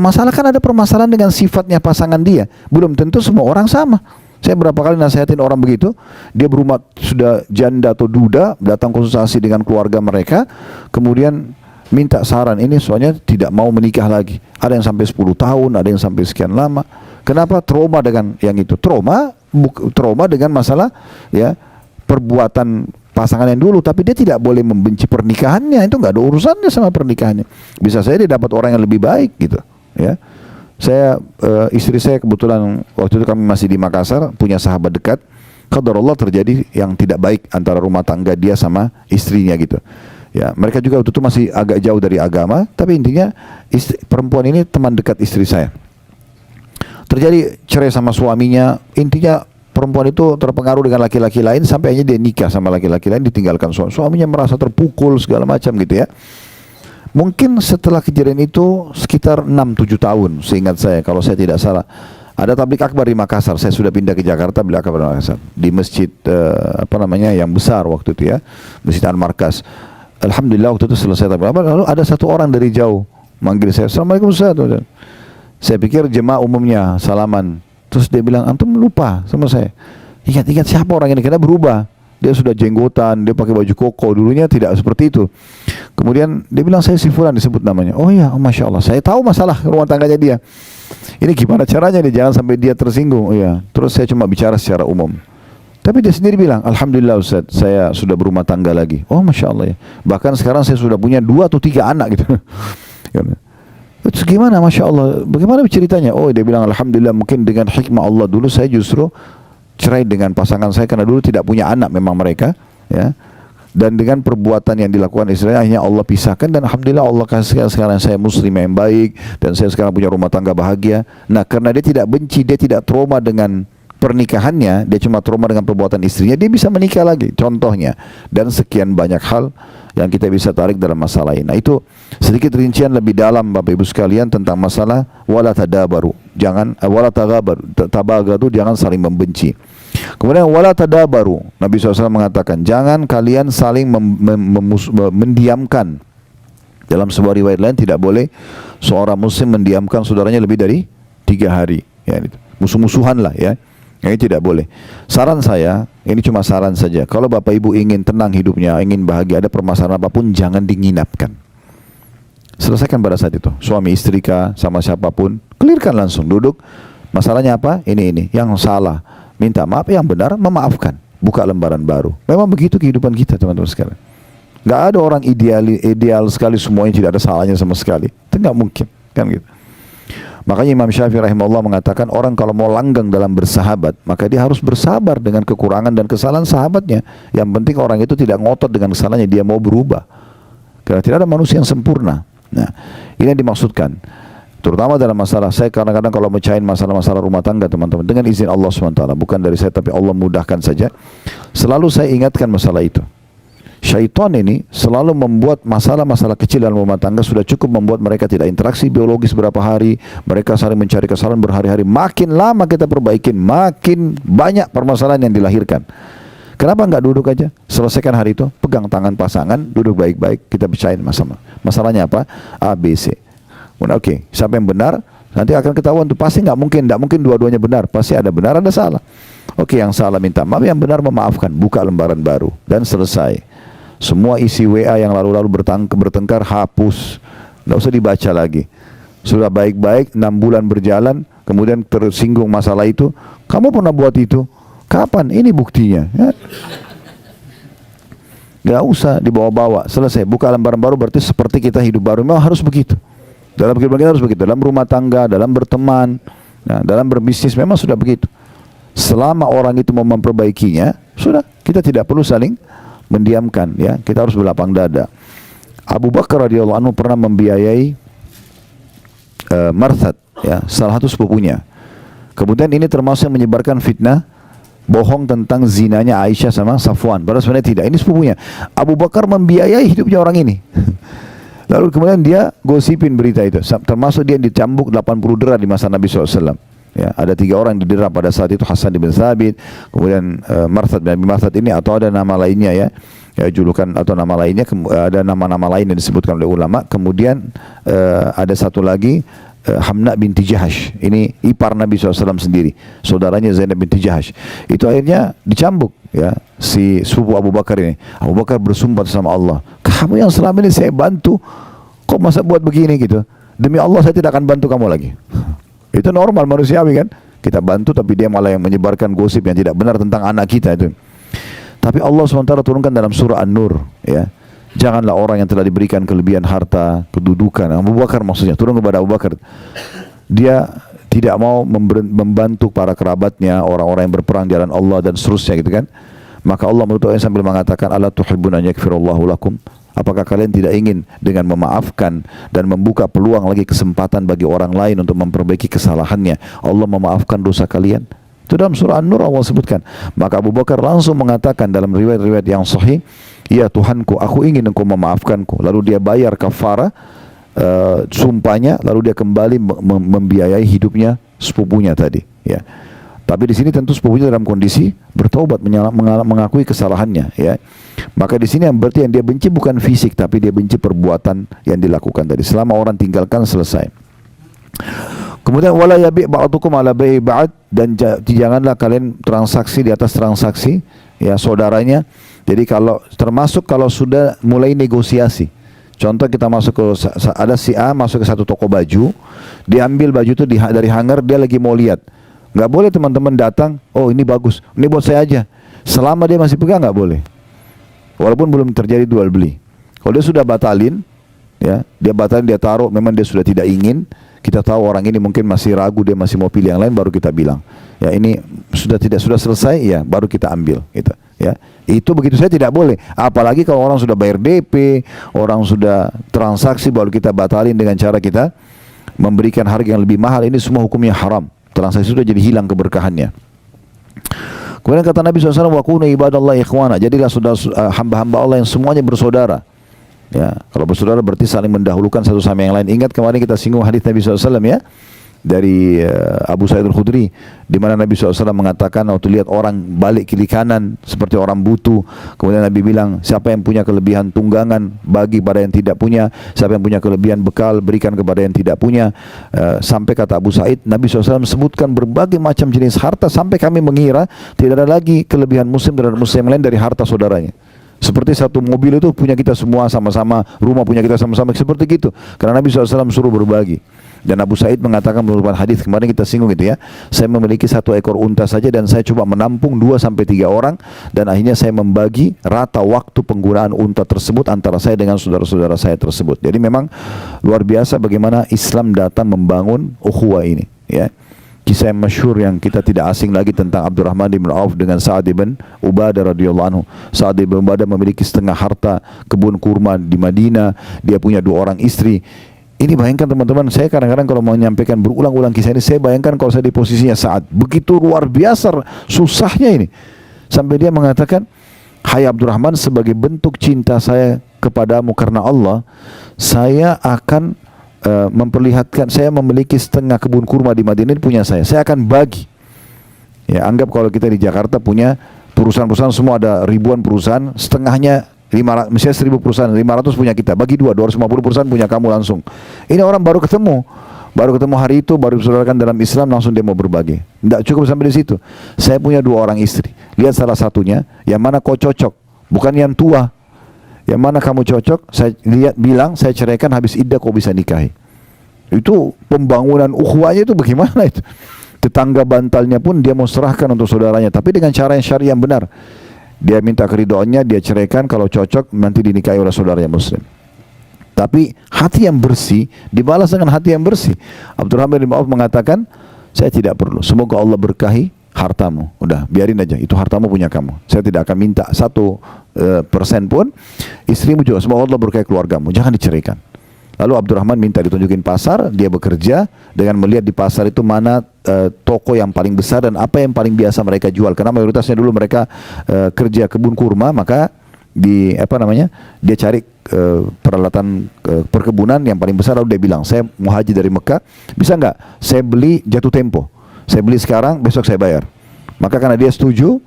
A: Masalah kan ada permasalahan dengan sifatnya pasangan dia. Belum tentu semua orang sama. Saya berapa kali nasihatin orang begitu, dia berumah sudah janda atau duda, datang konsultasi dengan keluarga mereka, kemudian minta saran, ini soalnya tidak mau menikah lagi. Ada yang sampai 10 tahun, ada yang sampai sekian lama. Kenapa? Trauma dengan yang itu. Trauma dengan masalah, ya, perbuatan pasangan yang dulu, tapi dia tidak boleh membenci pernikahannya. Itu nggak ada urusannya sama pernikahannya. Bisa saja dia dapat orang yang lebih baik gitu, ya. Saya istri saya kebetulan waktu itu kami masih di Makassar, punya sahabat dekat. Qadarullah terjadi yang tidak baik antara rumah tangga dia sama istrinya gitu. Ya, mereka juga waktu itu masih agak jauh dari agama, tapi intinya perempuan ini teman dekat istri saya. Terjadi cerai sama suaminya, intinya perempuan itu terpengaruh dengan laki-laki lain sampai akhirnya dia nikah sama laki-laki lain, ditinggalkan suaminya, merasa terpukul segala macam gitu ya. Mungkin setelah kejadian itu sekitar 6-7 tahun, seingat saya kalau saya tidak salah, ada tablik akbar di Makassar. Saya sudah pindah ke Jakarta, tablik akbar di Makassar di masjid yang besar waktu itu ya, Masjid An-Markas. Alhamdulillah waktu itu selesai tablik akbar, lalu ada satu orang dari jauh manggil saya, Assalamualaikum Ustaz. Saya pikir jemaah umumnya salaman. Terus dia bilang, antum lupa sama saya. Ingat-ingat siapa orang ini, karena berubah. Dia sudah jenggotan, dia pakai baju koko, dulunya tidak seperti itu. Kemudian dia bilang, saya si Fulan, disebut namanya. Oh iya, oh, Masya Allah, saya tahu masalah rumah tangganya dia. Ini gimana caranya nih, jangan sampai dia tersinggung. Oh iya. Terus saya cuma bicara secara umum. Tapi dia sendiri bilang, Alhamdulillah Ustaz, saya sudah berumah tangga lagi. Oh Masya Allah ya. Bahkan sekarang saya sudah punya 2 atau 3 anak gitu. Terus gimana, Masya Allah, bagaimana ceritanya? Oh, dia bilang, Alhamdulillah, mungkin dengan hikmah Allah dulu saya justru cerai dengan pasangan saya karena dulu tidak punya anak memang mereka, ya. dan dengan perbuatan yang dilakukan istilahnya hanya Allah pisahkan, dan alhamdulillah Allah kasih sekarang saya muslim yang baik dan saya sekarang punya rumah tangga bahagia. Nah, karena dia tidak benci, dia tidak trauma dengan pernikahannya, dia cuma trauma dengan perbuatan istrinya, dia bisa menikah lagi contohnya, dan sekian banyak hal yang kita bisa tarik dalam masalah ini. Nah, itu sedikit rincian lebih dalam Bapak Ibu sekalian tentang masalah wala tadabaru, jangan wala tabagadu, jangan saling membenci. Kemudian wala tadabaru, Nabi SAW mengatakan jangan kalian saling mendiamkan. Dalam sebuah riwayat lain tidak boleh seorang muslim mendiamkan saudaranya lebih dari 3 hari, ya, musuh-musuhan lah, ya. Ini tidak boleh. Saran saya, ini cuma saran saja, kalau Bapak Ibu ingin tenang hidupnya, ingin bahagia, ada permasalahan apapun, jangan dinginapkan. Selesaikan pada saat itu. Suami istri kah, sama siapapun, clearkan langsung, duduk. Masalahnya apa? Ini yang salah, minta maaf, yang benar memaafkan, buka lembaran baru. Memang begitu kehidupan kita, teman-teman sekalian. Gak ada orang ideal sekali semuanya tidak ada salahnya sama sekali. Itu nggak mungkin, kan gitu. Makanya Imam Syafi'i rahimahullah mengatakan orang kalau mau langgang dalam bersahabat, maka dia harus bersabar dengan kekurangan dan kesalahan sahabatnya. Yang penting orang itu tidak ngotot dengan kesalahannya, dia mau berubah. Karena tidak ada manusia yang sempurna. Nah, ini yang dimaksudkan. Terutama dalam masalah, saya kadang-kadang kalau mecahin masalah-masalah rumah tangga teman-teman, dengan izin Allah SWT, bukan dari saya tapi Allah mudahkan saja, selalu saya ingatkan masalah itu. Syaitan ini selalu membuat masalah-masalah kecil dalam rumah tangga sudah cukup membuat mereka tidak interaksi biologis berapa hari, mereka saling mencari kesalahan berhari-hari. Makin lama kita perbaikin, makin banyak permasalahan yang dilahirkan. Kenapa nggak duduk aja, selesaikan hari itu, pegang tangan pasangan, duduk baik-baik, kita bicarain masalahnya apa, A, B, C. Oke, siapa yang benar, nanti akan ketahuan tuh, pasti nggak mungkin dua-duanya benar, pasti ada benar, ada salah. Oke, yang salah minta maaf, yang benar memaafkan, buka lembaran baru, dan selesai. Semua isi WA yang lalu-lalu bertengkar hapus, nggak usah dibaca lagi. Sudah baik-baik, 6 bulan berjalan, kemudian tersinggung masalah itu, kamu pernah buat itu, kapan? Ini buktinya, ya. Nggak usah dibawa-bawa, selesai, buka lembaran baru, berarti seperti kita hidup baru. Memang harus begitu, dalam kehidupan kita harus begitu, dalam rumah tangga, dalam berteman, nah, dalam berbisnis memang sudah begitu. Selama orang itu mau memperbaikinya, sudah, kita tidak perlu saling mendiamkan, ya, kita harus berlapang dada. Abu Bakar radhiyallahu anhu pernah membiayai Marthad, ya, salah satu sepupunya. Kemudian ini termasuk yang menyebarkan fitnah bohong tentang zinanya Aisyah sama Safwan. Padahal sebenarnya tidak, ini sepupunya. Abu Bakar membiayai hidupnya orang ini. Lalu kemudian dia gosipin berita itu, termasuk dia dicambuk 80 dera di masa Nabi SAW. Ya, ada 3 orang yang didera pada saat itu, Hasan bin Thabit, kemudian Marthad bin Marthad ini, atau ada nama lainnya, ya, julukan atau nama lainnya, ada nama-nama lain yang disebutkan oleh ulama. Kemudian ada satu lagi, Hamna binti Jahash, ini ipar Nabi SAW sendiri, saudaranya Zainab binti Jahash. Itu akhirnya dicambuk, ya, si sepupu Abu Bakar ini. Abu Bakar bersumpah sama Allah, kamu yang selama ini saya bantu, kok masa buat begini gitu? Demi Allah saya tidak akan bantu kamu lagi. Itu normal manusiawi kan, kita bantu tapi dia malah yang menyebarkan gosip yang tidak benar tentang anak kita itu. Tapi Allah SWT turunkan dalam surah An-Nur, ya, janganlah orang yang telah diberikan kelebihan harta, kedudukan, Abu Bakar maksudnya, turun kepada Abu Bakar, dia tidak mau membantu para kerabatnya, orang-orang yang berperang di jalan Allah dan seterusnya gitu kan. Maka Allah menutup ayat sambil mengatakan, ala tuhibbuna an yaghfirallahu lakum, apakah kalian tidak ingin dengan memaafkan dan membuka peluang lagi, kesempatan bagi orang lain untuk memperbaiki kesalahannya, Allah memaafkan dosa kalian? Itu dalam surah An-Nur Allah sebutkan. Maka Abu Bakar langsung mengatakan dalam riwayat-riwayat yang sahih, ya Tuhanku, aku ingin engkau memaafkanku. Lalu dia bayar kafarah sumpahnya, lalu dia kembali membiayai hidupnya sepupunya tadi, ya. Tapi di sini tentu sepupunya dalam kondisi bertobat, mengakui kesalahannya, ya. Maka di sini yang berarti yang dia benci bukan fisik, tapi dia benci perbuatan yang dilakukan tadi. Selama orang tinggalkan, selesai. Kemudian wala yabi' ba'dukum ala bai'i ba'd, dan janganlah kalian transaksi di atas transaksi, ya, saudaranya. Jadi termasuk kalau sudah mulai negosiasi. Contoh kita masuk ke, ada si A masuk ke satu toko baju, diambil baju itu dari hanger, dia lagi mau lihat. Nggak boleh teman-teman datang, oh ini bagus, ini buat saya aja. Selama dia masih pegang nggak boleh. Walaupun belum terjadi jual beli. Kalau dia sudah batalin, ya, dia batalin, dia taruh, memang dia sudah tidak ingin, kita tahu orang ini mungkin masih ragu, dia masih mau pilih yang lain, baru kita bilang, ya ini sudah selesai, ya baru kita ambil, gitu, ya. Itu begitu saya tidak boleh. Apalagi kalau orang sudah bayar DP, orang sudah transaksi, baru kita batalin dengan cara kita memberikan harga yang lebih mahal. Ini semua hukumnya haram. Transaksi sudah jadi hilang keberkahannya. Kemudian kata Nabi SAW, wa kunu ibadallah ikhwana. Jadilah hamba-hamba Allah yang semuanya bersaudara. Ya, kalau bersaudara berarti saling mendahulukan satu sama yang lain. Ingat kemarin kita singgung hadis Nabi SAW ya, dari Abu Sa'id Al-Khudri, di mana Nabi SAW mengatakan waktu lihat orang balik kiri kanan seperti orang butuh, kemudian Nabi bilang, siapa yang punya kelebihan tunggangan bagi pada yang tidak punya, siapa yang punya kelebihan bekal berikan kepada yang tidak punya. Sampai kata Abu Sa'id, Nabi SAW sebutkan berbagai macam jenis harta sampai kami mengira tidak ada lagi kelebihan muslim terhadap muslim lain dari harta saudaranya. Seperti satu mobil itu punya kita semua sama-sama, rumah punya kita sama-sama, seperti gitu. Karena Nabi SAW suruh berbagi. Dan Abu Sa'id mengatakan menurut hadis kemarin kita singgung gitu ya, saya memiliki 1 ekor unta saja dan saya coba menampung 2-3 orang, dan akhirnya saya membagi rata waktu penggunaan unta tersebut antara saya dengan saudara-saudara saya tersebut. Jadi memang luar biasa bagaimana Islam datang membangun ukhuwah ini ya. Kisah yang masyhur yang kita tidak asing lagi tentang Abdurrahman bin Auf dengan Sa'ad bin Ubadah radhiyallahu anhu. Sa'ad bin Ubadah memiliki setengah harta kebun kurma di Madinah, dia punya 2 orang istri. Ini bayangkan teman-teman, saya kadang-kadang kalau mau menyampaikan berulang-ulang kisah ini, saya bayangkan kalau saya di posisinya Sa'ad, begitu luar biasa susahnya ini. Sampai dia mengatakan, hai Abdurrahman, sebagai bentuk cinta saya kepadamu karena Allah, saya akan memperlihatkan, saya memiliki setengah kebun kurma di Madinah, ini punya saya akan bagi. Ya, anggap kalau kita di Jakarta punya perusahaan-perusahaan, semua ada ribuan perusahaan, setengahnya 500, misalnya 1000 perusahaan, 500 punya kita, bagi 250 perusahaan punya kamu langsung. Ini orang baru ketemu hari itu, baru disaudarakan dalam Islam, langsung dia mau berbagi. Tidak cukup sampai di situ. Saya punya 2 orang istri, lihat salah satunya, yang mana kau cocok, bukan yang tua, yang mana kamu cocok, saya lihat bilang, saya ceraikan, habis iddah kau bisa nikahi. Itu pembangunan ukhuwahnya itu bagaimana itu? Tetangga bantalnya pun dia mau serahkan untuk saudaranya, tapi dengan cara yang syariah yang benar. Dia minta keridhaannya, dia ceraikan, kalau cocok nanti dinikahi oleh saudaranya muslim. Tapi hati yang bersih dibalas dengan hati yang bersih. Abdurrahman bin Auf mengatakan, saya tidak perlu, semoga Allah berkahi hartamu, udah biarin aja, itu hartamu punya kamu, saya tidak akan minta 1% pun. Istrimu juga, semoga Allah berkahi keluargamu, jangan diceraikan. Lalu Abdurrahman minta ditunjukin pasar, dia bekerja dengan melihat di pasar itu mana toko yang paling besar dan apa yang paling biasa mereka jual. Karena mayoritasnya dulu mereka kerja kebun kurma, maka dia cari peralatan perkebunan yang paling besar. Lalu dia bilang, saya mau haji dari Mekah, bisa nggak saya beli jatuh tempo, saya beli sekarang, besok saya bayar. Maka karena dia setuju,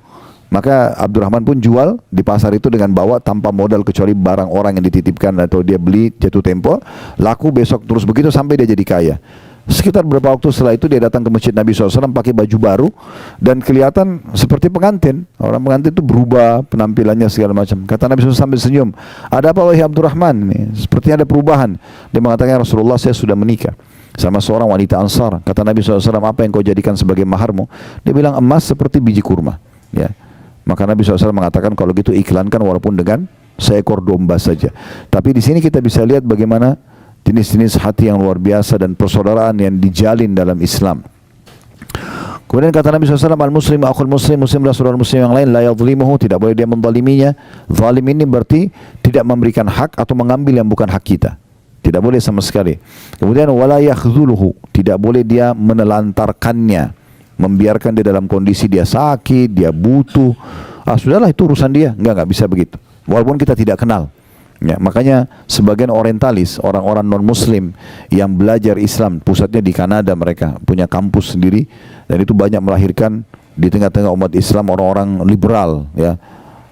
A: maka Abdurrahman pun jual di pasar itu dengan bawa tanpa modal kecuali barang orang yang dititipkan atau dia beli jatuh tempo, laku besok terus begitu sampai dia jadi kaya. Sekitar beberapa waktu setelah itu dia datang ke masjid Nabi SAW pakai baju baru dan kelihatan seperti pengantin. Orang pengantin itu berubah penampilannya segala macam. Kata Nabi SAW sambil senyum, ada apa wahai Abdurrahman? Sepertinya ada perubahan. Dia mengatakan, Rasulullah, saya sudah menikah sama seorang wanita Ansar. Kata Nabi SAW, apa yang kau jadikan sebagai maharmu? Dia bilang, emas seperti biji kurma. Ya. Maka Nabi SAW mengatakan, kalau gitu iklankan walaupun dengan seekor domba saja. Tapi di sini kita bisa lihat bagaimana jenis-jenis hati yang luar biasa dan persaudaraan yang dijalin dalam Islam. Kemudian kata Nabi SAW, al-muslim akhul muslim, muslim adalah saudara muslim yang lain, la yadhlimuhu, tidak boleh dia menzaliminya. Zalim ini berarti tidak memberikan hak atau mengambil yang bukan hak kita. Tidak boleh sama sekali. Kemudian wala yakhzuluhu, tidak boleh dia menelantarkannya, membiarkan dia dalam kondisi dia sakit, dia butuh. Sudahlah itu urusan dia. Enggak bisa begitu. Walaupun kita tidak kenal. Ya, makanya sebagian orientalis, orang-orang non-muslim yang belajar Islam, pusatnya di Kanada, mereka punya kampus sendiri dan itu banyak melahirkan di tengah-tengah umat Islam orang-orang liberal, ya,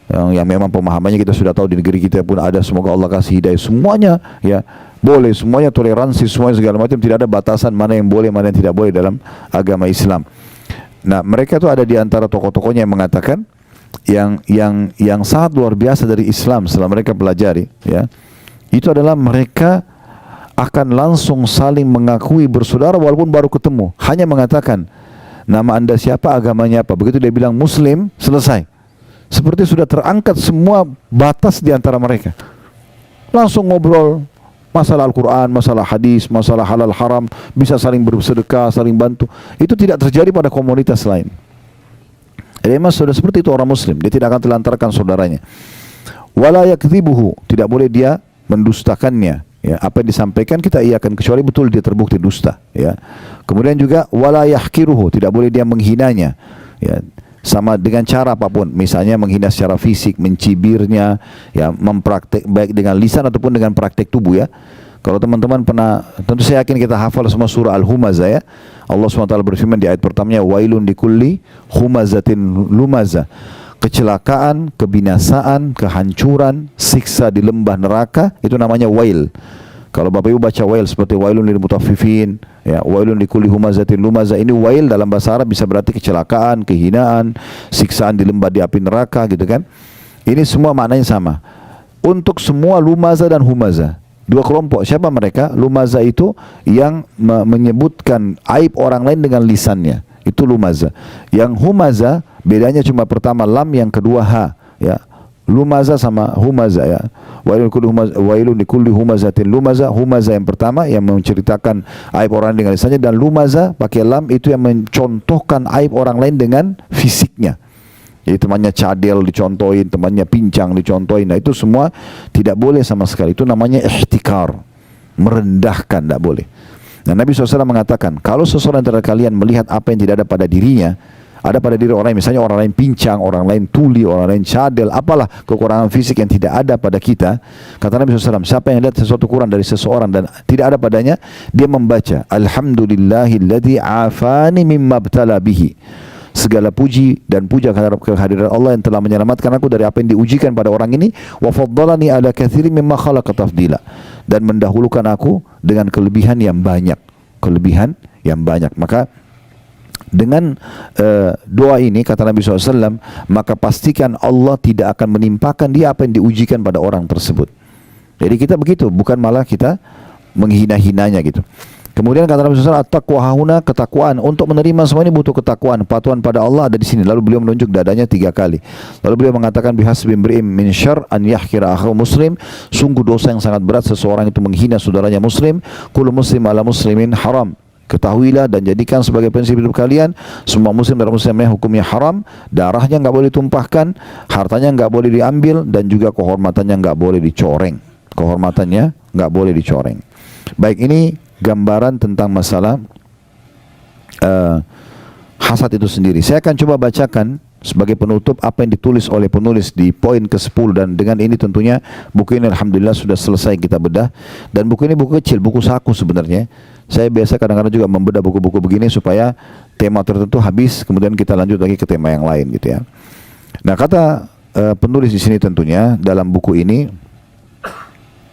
A: yang memang pemahamannya kita sudah tahu di negeri kita pun ada. Semoga Allah kasih hidayah semuanya, ya, boleh semuanya, toleransi semuanya segala macam, tidak ada batasan mana yang boleh mana yang tidak boleh dalam agama Islam. Nah, mereka itu ada di antara tokoh-tokohnya yang mengatakan yang sangat luar biasa dari Islam setelah mereka pelajari, ya, itu adalah mereka akan langsung saling mengakui bersaudara walaupun baru ketemu, hanya mengatakan nama anda siapa, agamanya apa, begitu dia bilang Muslim, selesai. Seperti sudah terangkat semua batas di antara mereka, langsung ngobrol masalah Al-Quran, masalah hadis, masalah halal haram, bisa saling bersedekah, saling bantu. Itu tidak terjadi pada komunitas lain. Dia memang sudah seperti itu orang muslim, dia tidak akan telantarkan saudaranya. Wala yakdzibuhu, tidak boleh dia mendustakannya. Ya, apa yang disampaikan kita iakan kecuali betul dia terbukti dusta. Ya. Kemudian juga wala yahkiruhu, tidak boleh dia menghinanya. Ya. Sama dengan cara apapun, misalnya menghina secara fisik, mencibirnya, ya, mempraktek baik dengan lisan ataupun dengan praktek tubuh ya. Kalau teman-teman pernah, tentu saya yakin kita hafal semua surah Al-Humazah ya. Allah SWT berfirman di ayat pertamanya, wailun likulli humazatin lumazah. Kecelakaan, kebinasaan, kehancuran, siksa di lembah neraka, itu namanya wail. Kalau Bapak Ibu baca wail seperti wailun lil mutaffifin, ya, wailun likulli humazatin lumazah, ini wail dalam bahasa Arab bisa berarti kecelakaan, kehinaan, siksaan di lembah di api neraka gitu kan. Ini semua maknanya sama. Untuk semua lumazah dan humazah. Dua kelompok, siapa mereka? Lumazah itu yang menyebutkan aib orang lain dengan lisannya, itu lumazah. Yang humazah bedanya cuma pertama lam, yang kedua ha, ya. Lumazah sama humazah ya. Wailun likulli humazatin lumazah. Humazah yang pertama yang menceritakan aib orang lain dengan lisannya, dan lumazah pakai lam itu yang mencontohkan aib orang lain dengan fisiknya. Jadi temannya cadel dicontohin, temannya pincang dicontohin. Nah itu semua tidak boleh sama sekali. Itu namanya ihtikar, merendahkan, tidak boleh. Nah Nabi SAW mengatakan, kalau seseorang antara kalian melihat apa yang tidak ada pada dirinya, ada pada diri orang lain, misalnya orang lain pincang, orang lain tuli, orang lain cadel, apalah kekurangan fisik yang tidak ada pada kita, kata Nabi SAW, siapa yang lihat sesuatu kurang dari seseorang dan tidak ada padanya, dia membaca Alhamdulillahilladzi afani mimma btala bihi. Segala puji dan puja kehadiran Allah yang telah menyelamatkan aku dari apa yang diujikan pada orang ini, wa faddalani ala katsirin mimma khalaqa tafdila, dan mendahulukan aku dengan kelebihan yang banyak, kelebihan yang banyak. Maka dengan doa ini kata Nabi SAW, maka pastikan Allah tidak akan menimpakan dia apa yang diujikan pada orang tersebut. Jadi kita begitu, bukan malah kita menghina-hinanya gitu. Kemudian kata Nabi SAW, at-taqwa hahuna, ketakwaan. Untuk menerima semua ini butuh ketakwaan. Patuhan pada Allah ada di sini. Lalu beliau menunjuk dadanya 3 kali. Lalu beliau mengatakan, bihasbi imri'in min syarr an yahkira akhahu muslim. Sungguh dosa yang sangat berat seseorang itu menghina saudaranya muslim. Kullu muslim ala muslimin haram. Ketahuilah dan jadikan sebagai prinsip hidup kalian, semua muslim dan muslimah hukumnya haram, darahnya enggak boleh ditumpahkan, hartanya enggak boleh diambil, dan juga kehormatannya enggak boleh dicoreng. Kehormatannya enggak boleh dicoreng. Baik, ini gambaran tentang masalah hasad itu sendiri. Saya akan coba bacakan sebagai penutup apa yang ditulis oleh penulis di poin ke-10, dan dengan ini tentunya buku ini alhamdulillah sudah selesai kita bedah, dan buku ini buku kecil, buku saku sebenarnya. Saya biasa kadang-kadang juga membedah buku-buku begini supaya tema tertentu habis, kemudian kita lanjut lagi ke tema yang lain gitu ya. Nah, kata penulis di sini tentunya dalam buku ini,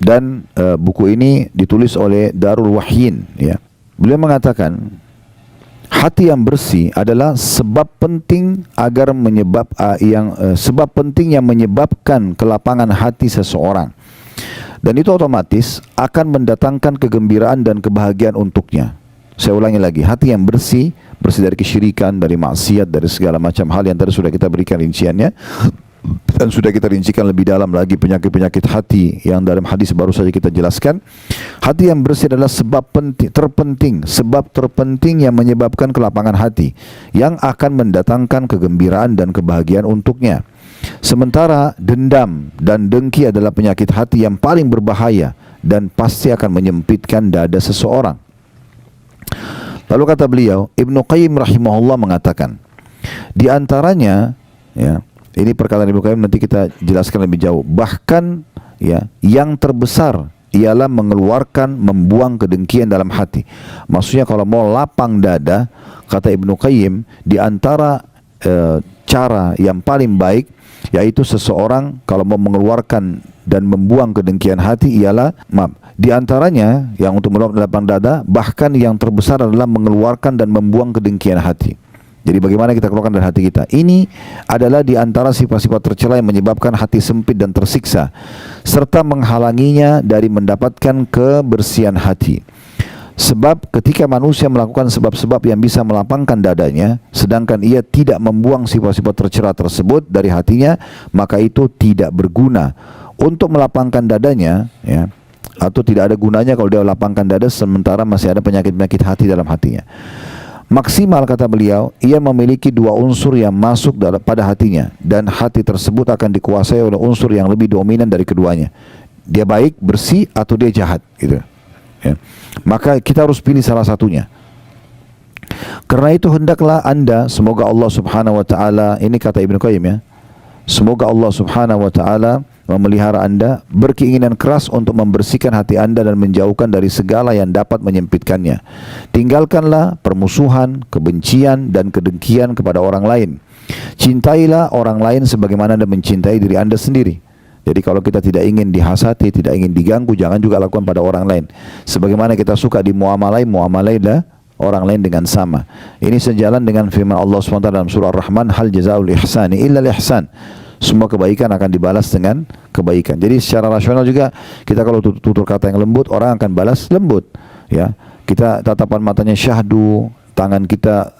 A: dan buku ini ditulis oleh Darul Wahyin ya. Beliau mengatakan hati yang bersih adalah sebab penting agar sebab penting yang menyebabkan kelapangan hati seseorang, dan itu otomatis akan mendatangkan kegembiraan dan kebahagiaan untuknya. Saya ulangi lagi, hati yang bersih, bersih dari kesyirikan, dari maksiat, dari segala macam hal yang tadi sudah kita berikan rinciannya, dan sudah kita rincikan lebih dalam lagi penyakit-penyakit hati yang dalam hadis baru saja kita jelaskan. Hati yang bersih adalah sebab terpenting yang menyebabkan kelapangan hati, yang akan mendatangkan kegembiraan dan kebahagiaan untuknya. Sementara dendam dan dengki adalah penyakit hati yang paling berbahaya dan pasti akan menyempitkan dada seseorang. Lalu kata beliau, Ibnu Qayyim rahimahullah mengatakan, di antaranya ya, ini perkataan Ibnu Qayyim nanti kita jelaskan lebih jauh. Bahkan ya, yang terbesar ialah membuang kedengkian dalam hati. Maksudnya kalau mau lapang dada, kata Ibnu Qayyim, di antara cara yang paling baik yaitu seseorang kalau mau mengeluarkan dan membuang kedengkian hati ialah, di antaranya yang untuk melapang dada, bahkan yang terbesar adalah mengeluarkan dan membuang kedengkian hati. Jadi bagaimana kita keluarkan dari hati kita? Ini adalah di antara sifat-sifat tercela yang menyebabkan hati sempit dan tersiksa, serta menghalanginya dari mendapatkan kebersihan hati. Sebab ketika manusia melakukan sebab-sebab yang bisa melapangkan dadanya, sedangkan ia tidak membuang sifat-sifat tercela tersebut dari hatinya, maka itu tidak berguna untuk melapangkan dadanya ya, atau tidak ada gunanya kalau dia lapangkan dada sementara masih ada penyakit-penyakit hati dalam hatinya.
B: Maksimal kata beliau, ia memiliki dua unsur yang masuk pada hatinya dan hati tersebut akan dikuasai oleh unsur yang lebih dominan dari keduanya. Dia baik, bersih atau dia jahat gitu. Ya. Maka kita harus pilih salah satunya. Karena itu hendaklah anda, semoga Allah subhanahu wa ta'ala, ini kata Ibnu Qayyim ya, semoga Allah subhanahu wa ta'ala memelihara anda, berkeinginan keras untuk membersihkan hati anda dan menjauhkan dari segala yang dapat menyempitkannya. Tinggalkanlah permusuhan, kebencian dan kedengkian kepada orang lain. Cintailah orang lain sebagaimana anda mencintai diri anda sendiri. Jadi kalau kita tidak ingin dihasati, tidak ingin diganggu, jangan juga lakukan pada orang lain. Sebagaimana kita suka dimuamalai, muamalailah orang lain dengan sama. Ini sejalan dengan firman Allah SWT dalam surah Ar-Rahman, hal jazaul ihsani illa al-ihsan. Semua kebaikan akan dibalas dengan kebaikan. Jadi secara rasional juga kita kalau tutur kata yang lembut, orang akan balas lembut. Ya, kita tatapan matanya syahdu, tangan kita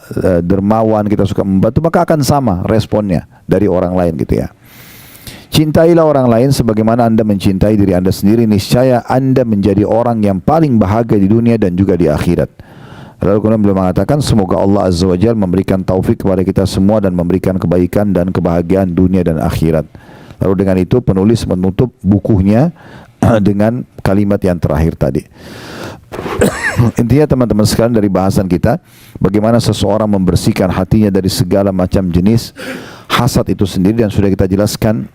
B: dermawan, kita suka membantu, maka akan sama responnya dari orang lain gitu ya. Cintailah orang lain sebagaimana anda mencintai diri anda sendiri. Niscaya anda menjadi orang yang paling bahagia di dunia dan juga di akhirat. Lalu kemudian beliau mengatakan, semoga Allah Azza wa Jalla memberikan taufik kepada kita semua dan memberikan kebaikan dan kebahagiaan dunia dan akhirat. Lalu dengan itu penulis menutup bukunya dengan kalimat yang terakhir tadi. Intinya teman-teman sekalian dari bahasan kita, bagaimana seseorang membersihkan hatinya dari segala macam jenis hasad itu sendiri, dan sudah kita jelaskan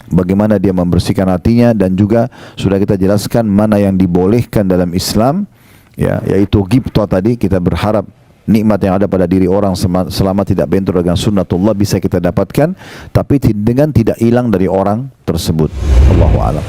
B: bagaimana dia membersihkan hatinya, dan juga sudah kita jelaskan mana yang dibolehkan dalam Islam. Ya, yaitu ghibthah tadi. Kita berharap nikmat yang ada pada diri orang selama tidak bentur dengan sunnatullah bisa kita dapatkan, tapi dengan tidak hilang dari orang tersebut. Allahu a'lam.